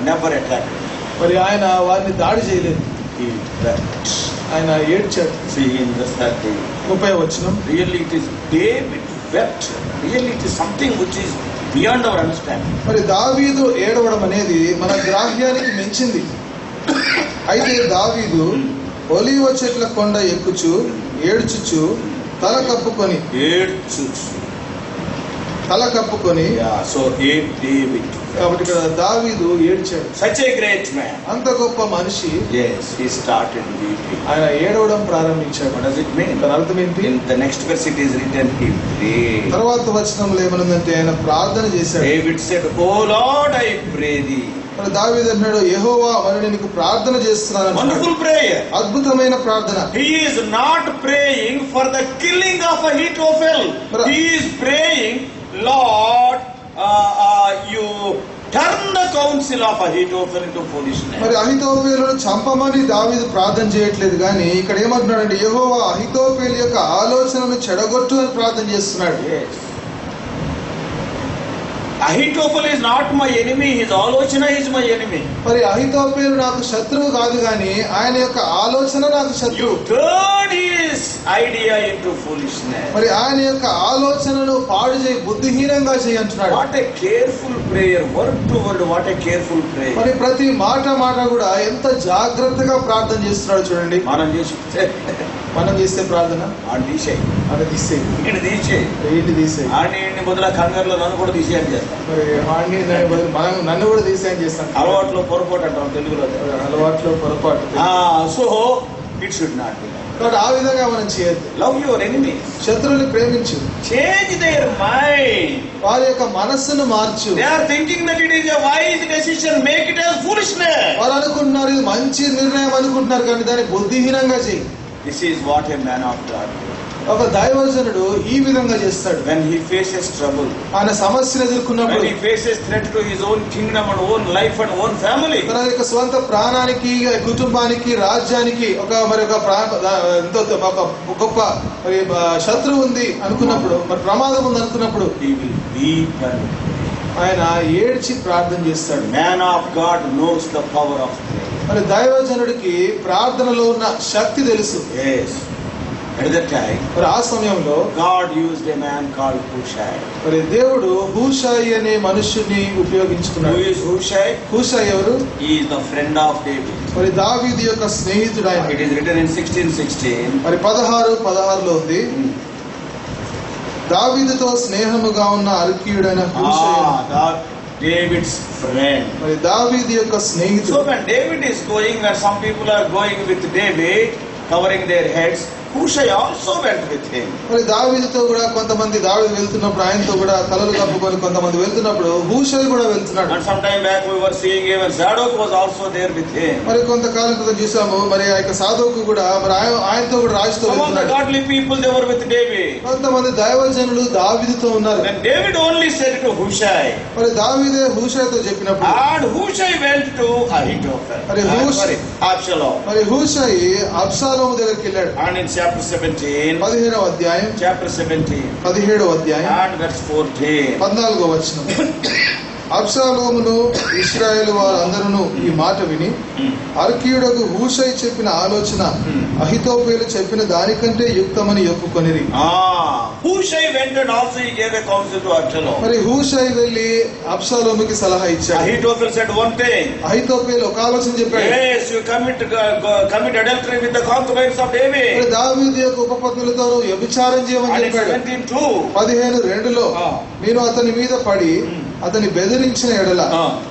never attacked. మరి ఆయన వారిని దాడి చేయలేదు. He wept. ఆయన ఏడ్చాడు. See in verse 30. 30వ వచనం. Really it is David wept. Really it is something which is beyond our understanding. మరి దావీదు ఏడవడం అనేది మన గ్రాహ్యానికి మించింది. అయితే దావీదు ఒలీవ చెట్ల కొండ ఎక్కుచు ఏడ్చుచు తల కప్పుకొని so David, కాబట్టి ఇక్కడ దావీదు ఏడ్చాడు. such a great man, అంత గొప్ప మనిషి yes, he started weeping. ఆయన ఏడవడం ప్రారంభించాడు. What does it mean? దాని అర్థం ఏంటి? In the next verse it is written, he prayed. తర్వాత వచనంలో ఏమనుందంటే ఆయన ప్రార్థన చేశాడు. David said, oh Lord, I pray thee. మరి దావీదు అన్నాడు, యెహోవా మరి నేను నీకు ప్రార్థన చేస్తున్నాను. Wonderful prayer. అద్భుతమైన ప్రార్థన. He is not praying for the killing of Ahithophel. He is praying, Lord, you turn the counsel of Ahithophel into foolishness. మరి అహితోపేలును చంపమని దావీదు ప్రార్థన చేయట్లేదు, కానీ ఇక్కడ ఏమంటున్నాడంటే యెహోవా అహితోపేలు యొక్క ఆలోచనను చెడగొట్టు అని ప్రార్థన చేస్తున్నాడు. Yes. Ahithophel is not my enemy, his ఆలోచన is my enemy. మరి అహితోపేలు నాకు శత్రువు కాదు, కానీ ఆయన యొక్క ఆలోచన నాకు శత్రువు. You turn his idea into foolishness. మరి ఆయన యొక్క ఆలోచనను పాడు చేయి, బుద్ధిహీనంగా చేయి అంటున్నాడు. What a careful prayer, word to word, what a careful prayer. మరి ప్రతి మాట కూడా ఎంత జాగ్రత్తగా ప్రార్థన చేస్తున్నాడు చూడండి. మనం చేస్తే ప్రార్థన అని తీసేయి, అది తీసేయి, నేను తీసేయి, ఏంటి తీసేయి, ఆడిని బదుల కంగారులో నన్ను కూడా తీసేయని చేస్తాను. మరి నన్ను కూడా తీసేయని చేస్తాను. అలవాట్లో పొరపాటు అంటాం తెలుగులో, అలవాట్లో పొరపాటు. So it should not be. కాబట్టి ఆ విధంగా మనం చేయొద్దు. లవ్ యువర్ ఎనిమీ, శత్రువుని ప్రేమించు. చేంజ్ దేర్ మైండ్, వారి యొక్క మనస్సును మార్చు. They are thinking that it is a wise decision, make it as foolishness. వారు అనుకుంటున్నారు ఇది మంచి నిర్ణయం అనుకుంటున్నారు, కానీ దాన్ని బుద్ధిహీనంగా చేయి. This is what a man of God. ఒక దైవజనుడు ఈ విధంగా చేస్తాడు. when he faces trouble, ఆయన సమస్యలు ఎదుర్కొన్నప్పుడు, when he faces threat to his own kingdom and own life and own family, తన యొక్క స్వంత ప్రాణానికి, కుటుంబానికి, రాజ్యానికి ఒక గొప్ప మరి శత్రువు ఉంది అనుకున్నప్పుడు, మరి ప్రమాదం ఉంది అనుకున్నప్పుడు, he will weep and ఆయన ఏడ్చి ప్రార్థన చేస్తాడు. man of God knows the power of prayer. మరి దైవజనుడికి ప్రార్థనలో ఉన్న శక్తి తెలుసు. Yes. At that time, మరి ఆ సమయంలో God used a man called Hushai. మరి దేవుడు హూషాయి అనే మనుష్యుని ఉపయోగించుకున్నాడు. Who is Hushai? హూషాయి ఎవరు? He is the friend of David. మరి దావీదు యొక్క స్నేహితుడు ఆయన. It is written in 16:16. మరి 16:16లో ఉంది, దావీదుతో స్నేహముగా ఉన్న అర్కీయుడైన హూషాయి, David's friend. మరి దావీదు యొక్క స్నేహితుడు. So when David is going, when some people are going with David, covering their heads, Hushai also went with him. మరి దావీదుతో కూడా కొంతమంది, దావీదు వెళ్తున్నప్పుడు ఆయనతో కూడా తలలు కప్పుకొని కొంతమంది వెళ్తున్నప్పుడు హూషాయి కూడా వెళ్తున్నాడు. And some time back we were seeing even Zadok was also there with him. మరి కొంతకాలం క్రితం చూసాము, మరి ఆ యొక్క సాదోకు కూడా మరి ఆయనతో కూడా రాజుతో Some of the వెళ్తున్నాడు. godly people, they were with David. కొంతమంది దైవజనులు దావీదుతో ఉన్నారు. Then David only said to Hushai, మరి దావీదే హూషాయితో చెప్పినప్పుడు, and Hushai went to Ahithophel. మరి Absalom. మరి హూషాయి అబ్షాలోము దగ్గరికి వెళ్ళాడు. And in chapter 17, 17వ అధ్యాయం, chapter 17, 17వ అధ్యాయం, and verse 14. 14వ వచనం. అబ్షాలోమును ఇశ్రాయేలు వారందరూ ఈ మాట విని అర్కీయుడకు హూషై చెప్పిన ఆలోచన అహితోపేలు చెప్పిన దానికంటే యుక్తమని ఒప్పుకొనిరి. Hushai went and also he gave a counsel to Absalom. మరి హూషై వెళ్లి అబ్షాలోముకి సలహా ఇచ్చాడు. Ahithophel said one thing. అహితోపేలు ఒక ఆలోచన చెప్పాడు. Yes, you commit adultery with the concubines of David. మరి దావీదు యొక్క ఉపపత్నులతో వ్యభిచారం చేయమని చెప్పాడు. 15:2లో నేను అతని మీద పడి అతని బెదిరించిన ఎడల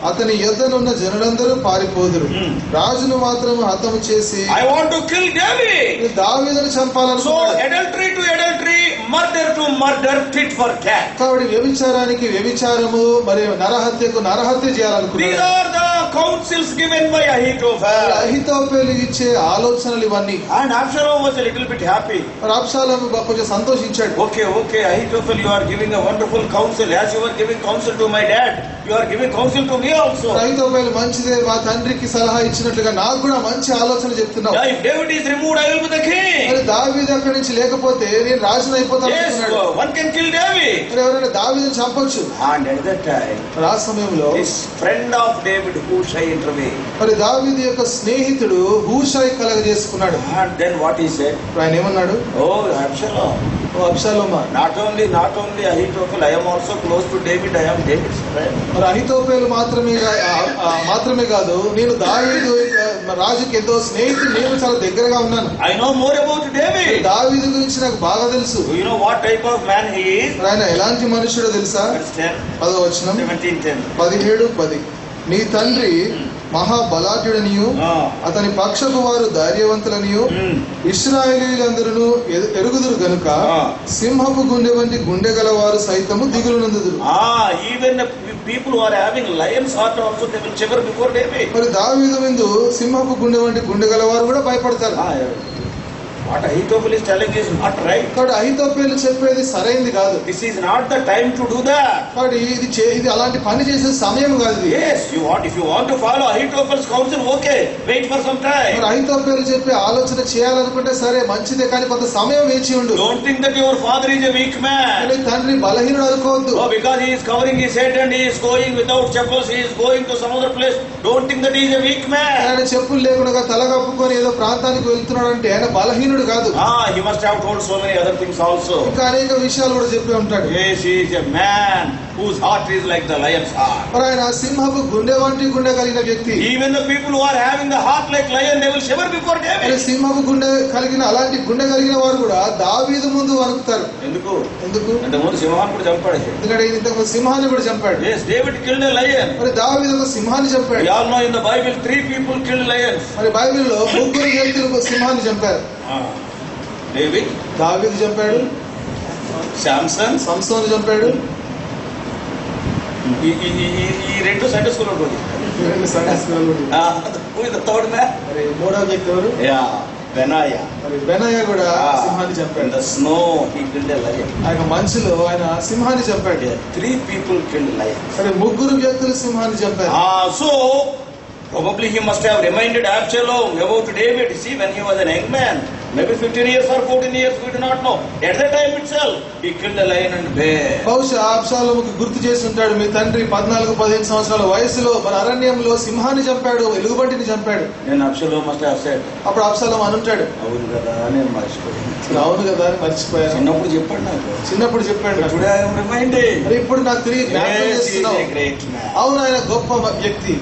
అతని యొద్దనున్న జనులందరూ పారిపోదురు, రాజును మాత్రం హతము చేసి I want to kill David. దావీదును చంపాలనుకున్నాడు. So adultery to adultery, murder to murder, tit for tat. కాబట్టి వ్యభిచారానికి వ్యభిచారము, మరి నరహత్యకు నరహత్య These చేయాలనుకున్నాడు. are the counsels given by Ahithophel. అహితోఫెలు ఇచ్చే ఆలోచనలు ఇవన్నీ. And Absalom was a little bit happy. మరి అబ్షాలోము కొంచెం సంతోషించాడు. Okay, Ahithophel, you are giving a wonderful counsel. As you are giving counsel to my dad, you are giving counsel to me also. అహితోఫెలు మంచిదే, మా తండ్రికి సలహా ఇచ్చినట్లుగా నాకు కూడా మంచి ఆలోచన చెప్తున్నావు. Yeah, if David is removed, I will be the king. మరి దావీదు అక్కడి నుంచి లేకపోతే నేను రాజును అయిపోతాను Yes, అనుకున్నాడు. one can kill David. మరి ఎవరైనా దావీదుని చంపొచ్చు. And at that time, మరి ఆ సమయంలో this friend of David, Hushai, intervened. మరి దావీదు యొక్క స్నేహితుడు హూషాయి కలగజేసుకున్నాడు. And then what he said? ఆయన ఏమన్నాడు? Oh, Absalom. Oh అబ్షాలోమా, Not only Ahithophel, I am also close to David. I am David's friend. మరి అహితోఫెలు మాత్రమే కాదు, నేను దావీదు రాజుకి ఎంతో స్నేహితుడు, నేను చాలా దగ్గరగా ఉన్నాను. I know more about David. దావీదు గురించి నాకు బాగా తెలుసు. Do you know what type of man he is? మరి ఆయన ఎలాంటి మనుషుడో తెలుసా? Verse 10, 10వ 17:10. 17:10 నీ తండ్రి మహాబలాఢ్యుడనియు అతని పక్షపు వారు ధైర్యవంతులనియు ఇశ్రాయేలీయులందరూ ఎరుగుదురు గనుక సింహపు గుండె వంటి గుండె గలవారు సైతము దిగులు నందుదురు. Even the people who are having lion's heart also, they will shiver before David. మరి దావీదు ముందు సింహపు గుండె వంటి గుండె గలవారు కూడా భయపడతారు. What Ahithophel is telling is not right. కాబట్టి అహితోఫెలు చెప్పేది సరైంది కాదు. This is not the time to do that. కాబట్టి ఇది అలాంటి పని చేసే సమయం కాదు. Yes, if you want to follow Ahithophel's counsel, okay, wait for some time. మరి అహితోఫెలు చెప్పే ఆలోచన చేయాలనుకుంటే సరే మంచిదే, కానీ కొంత సమయం వేచి ఉండు. Don't think that your father is a weak man. నీ తండ్రి బలహీనుడు అనుకోవద్దు. Oh, because he is covering his head and he is going without chappals, he is going to some other place. Don't think that he is a weak man. ఆయన చెప్పులు లేకుండా తల కప్పుకొని ఏదో ప్రాంతానికి వెళ్తున్నాడు అంటే ఆయన బలహీనుడు కాదు. He must have told so many other things also. ఇంకా అనేక విషయాలు కూడా చెప్పి ఉంటాడు. Yes, he is a man whose heart is like the lion's heart. మరి ఆయన సింహపు గుండె వంటి గుండె కలిగిన వ్యక్తి. Even the people who are having the heart like lion, they will shiver before మరి David. సింహపు గుండె కలిగిన అలాంటి గుండె కలిగిన వారు కూడా దావీదు ముందు వణుకుతారు. ఎందుకు? ఎందుకు? అంటే ముందు సింహాన్ని కూడా చంపాడు. ఎందుకంటే ఇంతకు సింహాన్ని కూడా చంపాడు. Yes, David killed a lion. మరి దావీదు ఒక సింహాన్ని చంపాడు. We all know in the Bible 3 people killed lions. మరి బైబిల్లో 3 వ్యక్తులు సింహాన్ని చంపారు. David, దావీదు చంపాడు, Samson, సంసోను చంపాడు. ఈ రెండు సండే స్కూల్ ఉంటుంది. Who is the third man? మరి 3వ వ్యక్తి ఎవరు? Yeah, Benaiah. మరి బెనయ్య కూడా సింహాన్ని In చంపాడు. the snow, he killed a lion. ఆయన మంచులో ఆయన సింహాన్ని చంపాడు. 3 people killed lions. మరి 3 వ్యక్తులు సింహాన్ని చంపారు. So probably he must have reminded Absalom about David. See, when he was an young man, maybe 15 years or 14 years, we do not know. At that time itself, he killed a lion and bear. బహుశా అబ్షాలోముకి గుర్తు చేసి ఉంటాడు, మీ తండ్రి 14-15 సంవత్సరాల వయసులో మన అరణ్యంలో సింహాన్ని చంపాడు, ఎలుగుబంటిని చంపాడు. Then Absalom must have said, అప్పుడు అబ్షాలోము అనుంటాడు, అవును కదా నేను మర్చిపోయాను. అవును కదా అని మర్చిపోయాను. చిన్నప్పుడు చెప్పాడు నాకు. చిన్నప్పుడు చెప్పాడు. Today I am reminded. మరి ఇప్పుడు నాకు తిరిగి జ్ఞాపకం Yes, he is చేస్తున్నావు. a great man. అవును, ఆయన గొప్ప వ్యక్తి.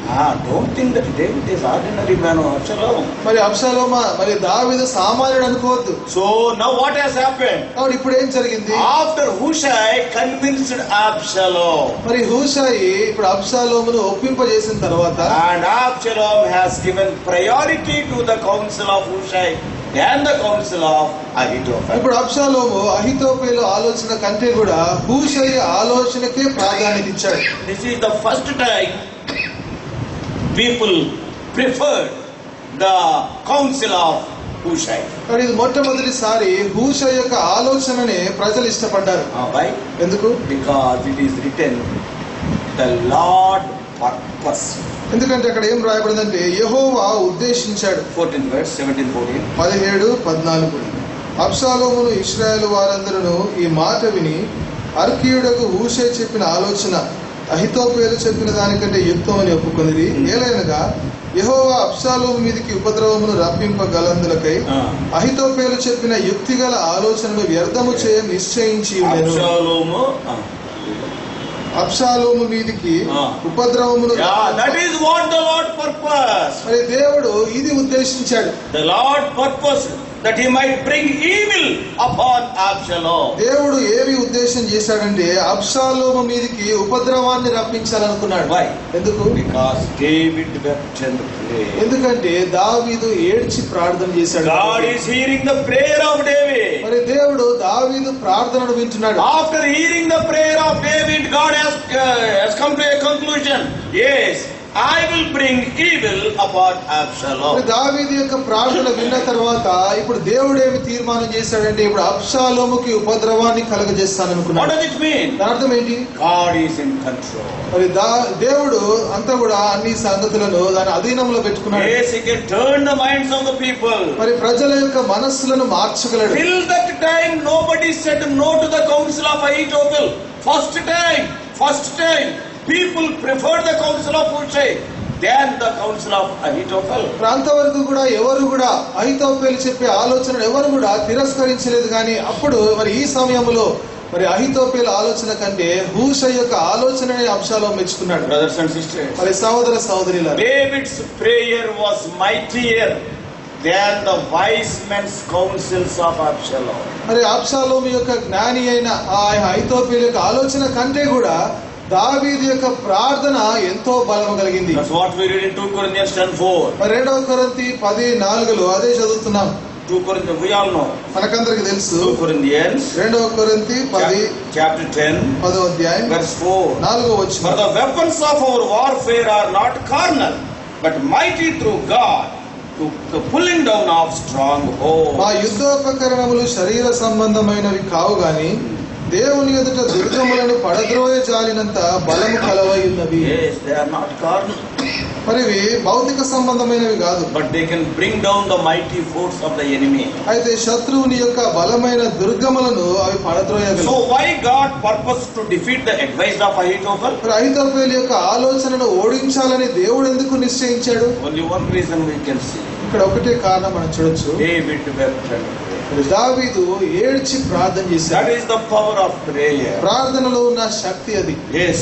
Don't think that David is ordinary man or Absalom. మరి అబ్షాలోమా మరి దావీదు సామాన్యుడు అనుకోవద్దు. So now what has happened? కాబట్టి ఇప్పుడు ఏం జరిగింది? After Hushai convinced Absalom, మరి హూషాయి ఇప్పుడు అబ్షాలోమును ఒప్పింపజేసిన తర్వాత and Absalom has given priority to the counsel of Hushai and the counsel of Ahithophel. ఇప్పుడు అబ్షాలోము అహితోఫెలు ఆలోచన కంటే కూడా హూషాయి ఆలోచనకే ప్రాధాన్యత ఇచ్చాడు. This is the first time people preferred the counsel of Hushai. మరి ఇది మొట్టమొదటిసారి హూషాయి యొక్క ఆలోచననే ప్రజలు ఇష్టపడ్డారు. Why? ఎందుకు? Because it is written, the Lord purpose. ఎందుకంటే అక్కడ ఏం రాయబడిందంటే యెహోవా ఉద్దేశించాడు. 14th verse, 17-14. 17-14 అబ్షాలోమును ఇశ్రాయేలు వారందరూ ఈ మాట విని అర్కీయుడకు హూషై చెప్పిన ఆలోచన అహితోఫెలు చెప్పిన దానికంటే యుక్తమని ఒప్పుకొనిరి. ఏలైనగా యెహోవా అబ్షాలోము మీదికి ఉపద్రవమును రప్పింపగలందులకై అహితోఫెలు చెప్పిన యుక్తిగల ఆలోచనను వ్యర్థము చేయ నిశ్చయించి ఉండెను. అబ్షాలోము మీదికి ఉపద్రవమును. That is what the Lord purpose. మరి దేవుడు ఇది ఉద్దేశించాడు. The Lord purpose that he might bring evil upon Absalom. దేవుడు ఏమి ఉద్దేశం చేశాడంటే అబ్షాలోము మీదికి ఉపద్రవాన్ని రప్పించాలనుకున్నాడు. Why? ఎందుకు? Because David wept and prayed. ఎందుకంటే దావీదు ఏడ్చి ప్రార్థన చేశాడు. God is hearing the prayer of David. మరి దేవుడు దావీదు ప్రార్థనను వింటున్నాడు. After hearing the prayer of David, God has come to a conclusion. Yes, I will bring evil upon Absalom. దావీదు యొక్క ప్రార్థన విన్న తర్వాత ఇప్పుడు దేవుడు ఏమి తీర్మానం చేశాడంటే ఇప్పుడు అబ్షాలోముకి ఉపద్రవాన్ని కలుగజేస్తాననుకున్నాడు. What does it mean? దాని అర్థం ఏంటి? God is in control. మరి దేవుడు అంతా కూడా అన్ని సంగతులను దాని అధీనంలో పెట్టుకున్నాడు. Yes, he can turn the minds of the people. మరి ప్రజల యొక్క మనస్సులను మార్చగలడు. Till that time, nobody said no to the counsel of Ahithophel. First time, people preferred the counsel of Hushai than the counsel of Ahithophel. అంతవరకు కూడా ఎవరు కూడా అహితోఫెలు చెప్పే ఆలోచనను ఎవరు కూడా తిరస్కరించలేదు. కానీ అప్పుడు మరి ఈ సమయంలో మరి అహితోఫెలు ఆలోచన కంటే హూషై యొక్క ఆలోచనని అబ్షాలోము మెచ్చుకున్నాడు. Brothers and sisters, మరి సహోదర సహోదరులారా, David's prayer was mightier than the wise men's counsels of Absalom. మరి అబ్షాలోము యొక్క జ్ఞాని అయిన ఆ అహితోఫెలు యొక్క ఆలోచన కంటే కూడా దావీదు యొక్క ప్రార్థన ఎంతో బలము కలిగింది. That's what we read in 2 Corinthians 10:4. మరి 2 కొరింథీ 10:4 అదే చదువుతున్నాం. 2 Corinthians, we all know. మనకందరికి తెలుసు. 2 Corinthians 2 కొరింథీ 10 chapter 10 10వ అధ్యాయం verse 4. 4వ వచనం. For the weapons of our warfare are not carnal, but mighty through God to the pulling down of strongholds. మా యుద్ధోపకరణములు శరీర సంబంధమైనవి కావు గాని దేవుని ఎదుట దుర్గములను పడద్రోయ జాలినంత బలము కలవై ఉన్నవి. Yes, they are not carnal, మరి ఇవి భౌతిక సంబంధమైనవి కాదు, but they can bring down the mighty force of the enemy. అయితే శత్రువుని యొక్క బలమైన దుర్గములను అవి పడద్రోయగలవు. So why God purposed to defeat the advice of Ahithophel? మరి అహితోఫెలు యొక్క ఆలోచనను ఓడించాలని దేవుడు ఎందుకు నిశ్చయించాడు? Only one reason we can see. ఇక్కడ ఒకటే కారణం మనం చూడొచ్చు. David wept and prayed. దావీదు ఏడ్చి ప్రార్థన That చేశాడు. is the power of prayer. ప్రార్థనలో ఉన్న శక్తి అది. Yes,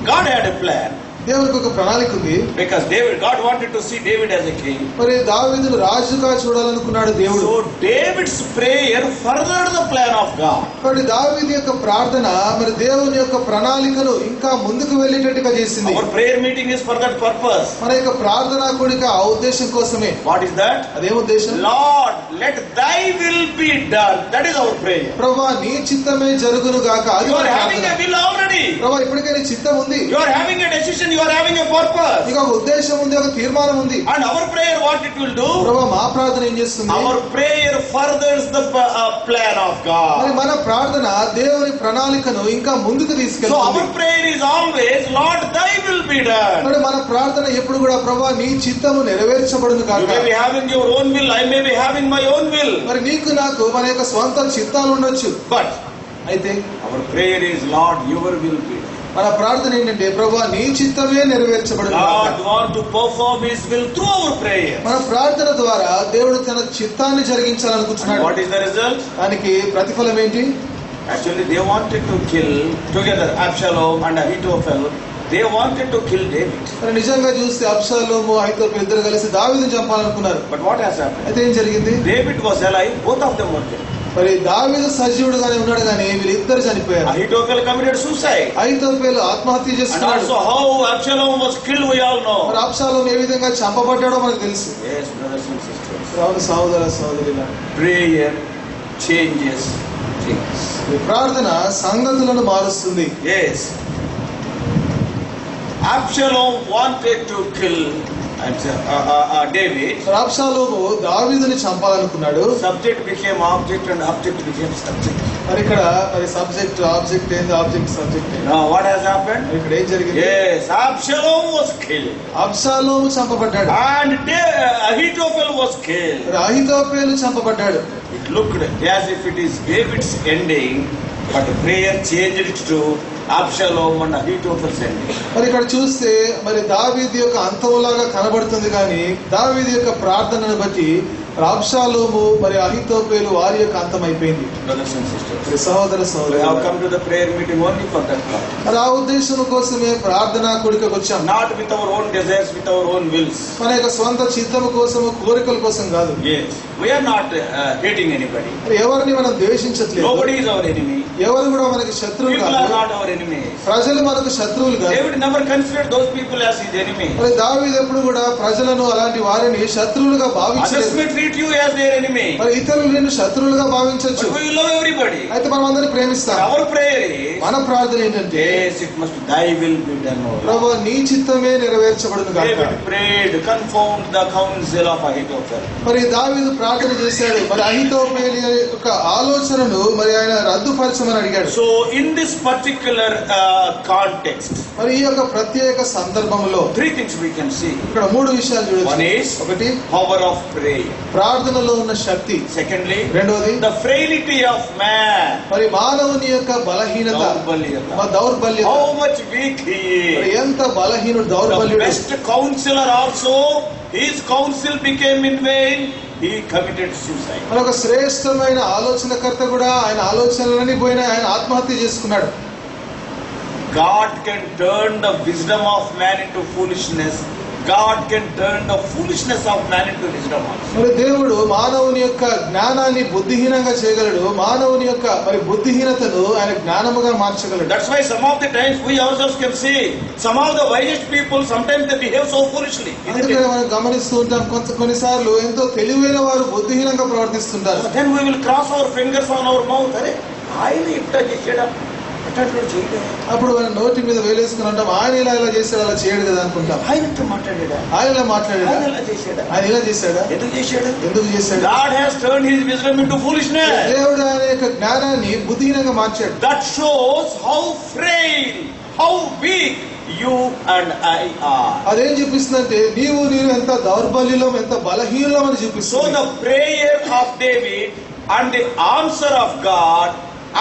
God had a plan. దేవునికి ఒక ప్రణాళిక ఉంది. Because God wanted to see David as a king. మరి దావీదును రాజుగా చూడాలనుకున్నాడు దేవుడు. So David's prayer furthered the plan of God. కాబట్టి దావీదు యొక్క ప్రార్థన మరి దేవుని యొక్క ప్రణాళికను ఇంకా ముందుకు వెళ్ళేటట్టుగా చేసింది. Our prayer meeting is for that purpose. మన యొక్క ప్రార్థనా కూడిక ఆ ఉద్దేశం కోసమే. What is that? అదే ఉద్దేశం. Lord, let thy will be done. That is our prayer. ప్రభువా నీ చిత్తమే జరుగును గాక. అది You మన are having ప్రార్థన. a will already. ప్రభువా ఇప్పటికే నీ చిత్తం ఉంది. You are having a decision. You are having a purpose. నీకు ఒక ఉద్దేశం ఉంది, ఒక తీర్మానం ఉంది. And our prayer, what it will do? ప్రభువా మా ప్రార్థన ఏం చేస్తుంది? Our prayer furthers the plan of మరి God. మన ప్రార్థన దేవుని ప్రణాళికను ఇంకా ముందుకు So తీసుకెళ్తుంది. our prayer is always, Lord, thy will be done. మరి మన ప్రార్థన ఎప్పుడు కూడా ప్రభువా నీ చిత్తము నెరవేర్చబడును You కాక. may be having your own will. I may be having my own will. మరి నీకు నాకు మన యొక్క స్వంత చిత్తాలు ఉండొచ్చు. But అయితే our prayer is, Lord, your will be done. మన ప్రార్థన ఏంటంటే ప్రభువా నీ చిత్తమే నెరవేర్చబడును God గాక. wants to perform his will through our prayer. మన ప్రార్థన ద్వారా దేవుడు తన చిత్తాన్ని And జరిగించాలనుకుంటున్నాడు. what is the result? దానికి ప్రతిఫలం ఏంటి? Actually, they wanted to kill together Absalom and Ahithophel. They wanted to kill David. మరి నిజంగా చూస్తే అబ్షాలోము అహితోఫెలు ఇద్దరు కలిసి దావీదుని చంపాలనుకున్నారు. But what has happened? అయితే ఏం జరిగింది? David was alive, both of them were dead. మరి దావీదు సజీవుడుగానే ఉన్నాడు కానీ వీళ్ళిద్దరు చనిపోయారు. Ahithophel committed suicide. అహితోఫెలు ఆత్మహత్య And చేసుకున్నాడు. also how Absalom was killed, we all know. మరి అబ్షాలోము ఏ విధంగా చంపబడ్డాడో మనకు తెలుసు. Yes, brothers and sisters. అవును సహోదర సహోదరులారా, Prayer changes things. ఈ ప్రార్థన సంగతులను మారుస్తుంది. Yes. Absalom wanted to kill David. మరి అబ్షాలోము దావీదుని చంపాలనుకున్నాడు. Subject became object and object became subject. మరి ఇక్కడ మరి సబ్జెక్ట్ ఆబ్జెక్ట్ ఏంది, ఆబ్జెక్ట్ సబ్జెక్ట్ ఏంది? Now what has happened? మరి ఇక్కడ ఏం జరిగింది? Yes, Absalom was killed. Absalom చంపబడ్డాడు. And Ahithophel was killed. మరి అహితోఫెలు చంపబడ్డాడు. It looked as if it is David's ending, but prayer changed it to Absalom and Ahithophel's ending. మరి ఇక్కడ చూస్తే మరి దావీదు యొక్క అంతంలాగా కనబడుతుంది కానీ దావీదు యొక్క ప్రార్థనను బట్టి అబ్షాలోము మరి అహీతోపేలు వారి యొక్క అంతమైపోయింది. Brothers and sisters, మరి సహోదర we have సహోదరులారా, come to the prayer meeting only for that purpose. మరి ఆ ఉద్దేశం కోసమే ప్రార్థనా కూడికకు వచ్చాం. Not with our own desires, with our own wills. మన యొక్క స్వంత చిత్తము కోసము కోరికల కోసం కాదు. Yes, we are not hating anybody. మరి ఎవరిని మనం ద్వేషించట్లేదు. Nobody is our enemy. ఎవరు కూడా మనకి శత్రువులు People are కాదు. not our enemies. ప్రజలు మనకు శత్రువులు కాదు. David never considered those people as his enemy. మరి దావీదు ఎప్పుడు కూడా ప్రజలను అలాంటి వారిని శత్రువులుగా Others భావించలేదు. may treat you as their enemy. మరి ఇతరులు నిన్ను శత్రువులుగా భావించవచ్చు. But we love everybody. అయితే మనం అందరినీ ప్రేమిస్తాం. Our prayer is, మన ప్రార్థన ఏంటంటే, yes, it must thy will be done, O Lord. ప్రభువా నీ చిత్తమే నెరవేర్చబడును గాక. David prayed, confound the counsel of Ahithophel. మరి దావీదు ప్రార్థన చేశాడు. మరి అహీతోపేలు యొక్క ఆలోచనను మరి ఆయన రద్దుపరచమని అడిగాడు. So in this particular context, మరి ఈ యొక్క ప్రత్యేక సందర్భంలో three things we can see. ఇక్కడ మూడు విషయాలు One చూడొచ్చు. is ఒకటి power of prayer. ప్రార్థనలో ఉన్న శక్తి. Secondly, రెండవది the frailty of man. మరి మానవుని యొక్క బలహీనత, దౌర్బల్యత. How much weak he మరి is. ఎంత బలహీనుడు, The దౌర్బల్యుడు. best counselor also, his counsel became in vain. He committed suicide. మరి ఒక శ్రేష్టమైన ఆలోచనకర్త కూడా ఆయన ఆలోచనలని పోయిన ఆయన ఆత్మహత్య చేసుకున్నాడు. God can turn the wisdom of man into foolishness. God can turn the foolishness of man into wisdom also. మరి దేవుడు మానవుని యొక్క జ్ఞానాన్ని బుద్ధిహీనంగా చేయగలడు. మానవుని యొక్క మరి బుద్ధిహీనతను ఆయన జ్ఞానముగా మార్చగలడు. That's why some of the times we ourselves can see some of the wisest people sometimes they behave so foolishly. అందుకని మనం గమనిస్తూ ఉంటాం, కొన్నిసార్లు ఎంతో తెలివైన వారు బుద్ధిహీనంగా ప్రవర్తిస్తుంటారు. Then we will cross our fingers on our mouth. అరే ఆయన ఇట్లా చేసాడా, అట్లా చేయలేదు, అప్పుడు మన నోటి మీద వేలేసుకుని ఉంటాం, ఆయన ఇలా చేశాడు, అలా చేయడు కదా అనుకుంటాం. ఆయన ఇట్లా మాట్లాడాడా, ఆయన ఇలా మాట్లాడాడా, ఆయన ఇలా చేశాడా, ఆయన ఇలా చేశాడా, ఎందుకు చేశాడు? ఎందుకు చేశాడు? God has turned his wisdom into foolishness. దేవుడు ఆయన యొక్క జ్ఞానాన్ని బుద్ధిహీనంగా మార్చాడు. That shows how frail, how weak you and I are. అదేం చూపిస్తుందంటే నేను ఎంత దౌర్బల్యం, ఎంత బలహీనం అని So చూపిస్తుంది. the prayer of David and the answer of God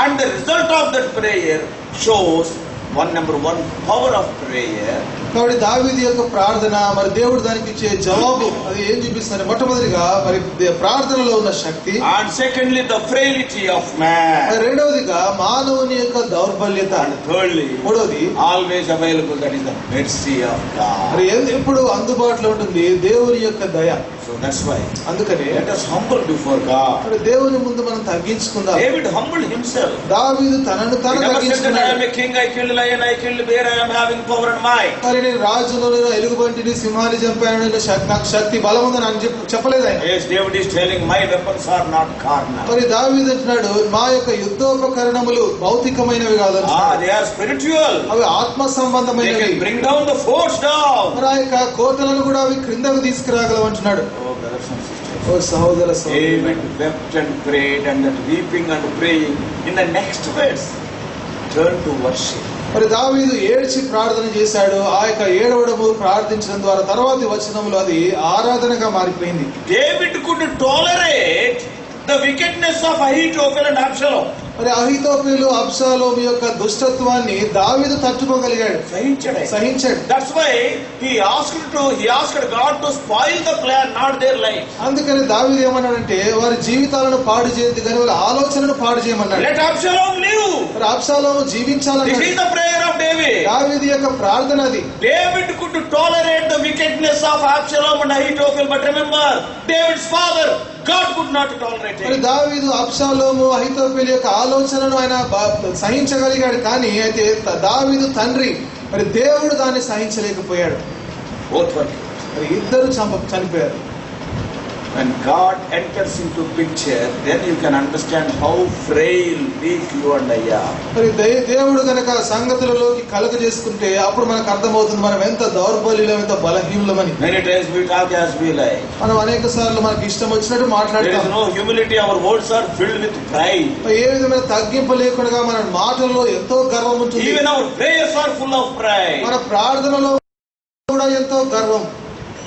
and the result of that prayer shows number one, power of prayer. కాబట్టి దావీదు యొక్క ప్రార్థన, మరి దేవుడు దానికి ఇచ్చే జవాబు అది ఏం చూపిస్తుంది? మొట్టమొదటిగా మరి ప్రార్థనలో ఉన్న శక్తి, And secondly, the frailty of man. మరి రెండవదిగా మానవుని యొక్క దౌర్బల్యత, And thirdly, మూడవది always available, that is the mercy of God. మరి ఎప్పుడు అందుబాటులో ఉంటుంది దేవుని యొక్క దయ. So that's why అందుకని let us humble before God. మరి దేవుని ముందు మనం తగ్గించుకుందాం. David humbled himself. దావీదు తనను He తాను never said that I am తగ్గించుకున్నాడు. a king, I killed lion, I killed bear, I am having power and might. మరి నేను రాజును, నేను ఎలుగుబంటిని, సింహాన్ని చంపాను, నాకు శక్తి బలం ఉందని అని చెప్పలేదు ఆయన. Yes, David is telling my weapons are not carnal. మరి దావీదు అంటున్నాడు, మా యొక్క యుద్ధోపకరణములు భౌతికమైనవి కాదు, They are spiritual. అవి ఆత్మ They సంబంధమైనవి. can bring down the force down. మరి ఆ యొక్క కోటలను కూడా అవి క్రిందకు తీసుకురాగలవు అంటున్నాడు. Oh, brothers and sisters. ఓ సహోదర సహోదరి, David wept and prayed, and that weeping and praying in the next verse turned to worship. మరి దావీదు ఏడ్చి ప్రార్థన చేశాడు. ఆ యొక్క ఏడవడము ప్రార్థించడం ద్వారా తర్వాతి వచనములో అది ఆరాధనగా మారిపోయింది. David could tolerate the wickedness of Ahithophel and Absalom. మరి అహీతోపెలు, అబ్షాలోము యొక్క దుష్టత్వాన్ని దావీదు తట్టుకోగలిగాడు, సహించాడు. That's why he asked God to spoil the plan, not their lives. అందుకని దావీదు ఏమన్నాడంటే వారి జీవితాలను పాడు చేయొద్దు కానీ వాళ్ళ ఆలోచనను పాడు చేయమన్నాడు. Let Absalom live. మరి అబ్షాలోము This జీవించాలన్నాడు. is the prayer of David. దావీదు యొక్క ప్రార్థన అది. David could tolerate the wickedness of Absalom and Ahithophel, but remember, David's father, God could not tolerate మరి it. దావీదు అబ్షాలోము, అహీతోపెలు యొక్క ఆలోచనను ఆయన సహించగలిగాడు, కానీ అయితే దావీదు తండ్రి మరి దేవుడు దాన్ని సహించలేకపోయాడు. Both were. మరి ఇద్దరు చనిపోయారు. When God enters into picture, then you can understand how frail, weak you and I are. మరి దేవుడు కనుక సంగతులలోకి కలగ చేసుకుంటే అప్పుడు మనకు అర్థమవుతుంది మనం ఎంత దౌర్బల్యం, ఎంత బలహీనమని. Many times we talk as we like. మనం అనేక సార్లు మనకి ఇష్టం వచ్చినట్టు There is మాట్లాడతాం. no humility. Our words are filled with pride. ఏ విధమైన తగ్గింపు లేకుండా మన మాటల్లో ఎంతో గర్వం ఉంటుంది. Even our prayers are full of pride. మన ప్రార్థనలో కూడా ఎంతో గర్వం.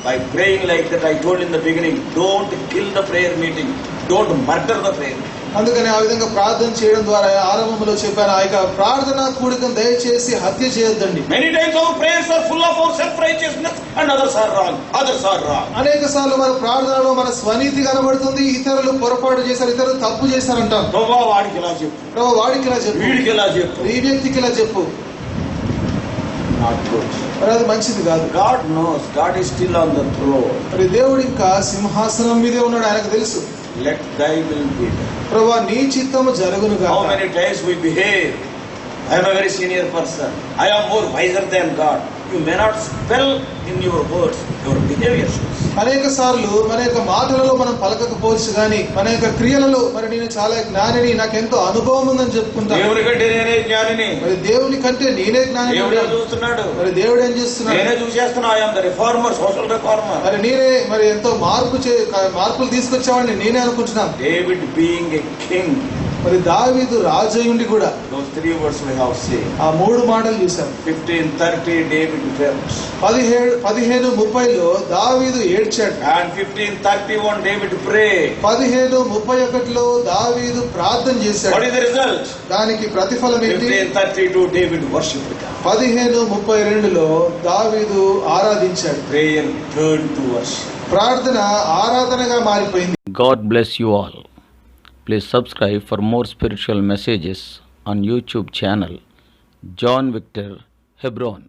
By praying like that, I told in the beginning, don't kill the prayer meeting. Don't murder the prayer meeting. అందుకని ఆ విధంగా ప్రార్థన చేయడం ద్వారా ఆరంభంలో చెప్పాను, ఆ యొక్క ప్రార్థన కూడికను దయచేసి హత్య చేయొద్దండి. Many times our prayers are full of our self-righteousness. and others are wrong. Others are wrong. అనేక సార్లు మన ప్రార్థనలో మన స్వనీతి కనబడుతుంది, ఇతరులు పొరపాటు చేశారు, ఇతరులు తప్పు చేశారంటాం. ప్రభా వాడికి ఇలా చెప్పు, ప్రభు వాడికి ఇలా చెప్పు, వీడికి ఇలా చెప్పు. ఈ వ్యక్తికి ఇలా చెప్పు. Not good. మరి అది మంచిది కాదు. God knows. God is still on the throne. మరి దేవుడు ఇంకా సింహాసనం మీదే ఉన్నాడు, ఆయనకు తెలుసు. Let thy will be done. ప్రభా నీ చిత్తము జరుగునుగా. How many times we behave? I am a very senior person. I am more wiser than God. You may not spell in your words, your behavior shows. అనేక సార్లు మన యొక్క మాటలలో మనం పలకకపోవచ్చు కానీ మన యొక్క క్రియలలో మరి నేను చాలా జ్ఞానిని, నాకెంతో అనుభవం ఉందని చెప్పుకుంటాను. దేవుని కంటే నేనే జ్ఞానిని. మరి దేవుని కంటే నేనే జ్ఞాని. దేవుడు చూస్తున్నాడు. మరి దేవుడు ఏం చేస్తున్నాడు? నేనే చూసేస్తున్నా. I am the reformer, social reformer. మరి నేనే మరి ఎంతో మార్పులు తీసుకొచ్చామని నేనే అనుకుంటున్నాను. David being a king. మరి దావీదు రాజయుండి కూడా Those 3 words we have seen. ఆ 3 మాటలు చూసాం. 15:30 David wept. 15:30లో దావీదు ఏడ్చాడు. And 15:31 David prayed. 15:31లో దావీదు ప్రార్థన చేశాడు. What is the result? దానికి ప్రతిఫలం ఏంటి? 15:32 David worshipped God. 15:32లో దావీదు ఆరాధించాడు. Prayer turned to worship. ప్రార్థన ఆరాధనగా మారిపోయింది. God bless you all. Please subscribe for more spiritual messages on YouTube channel John Victor Hebron.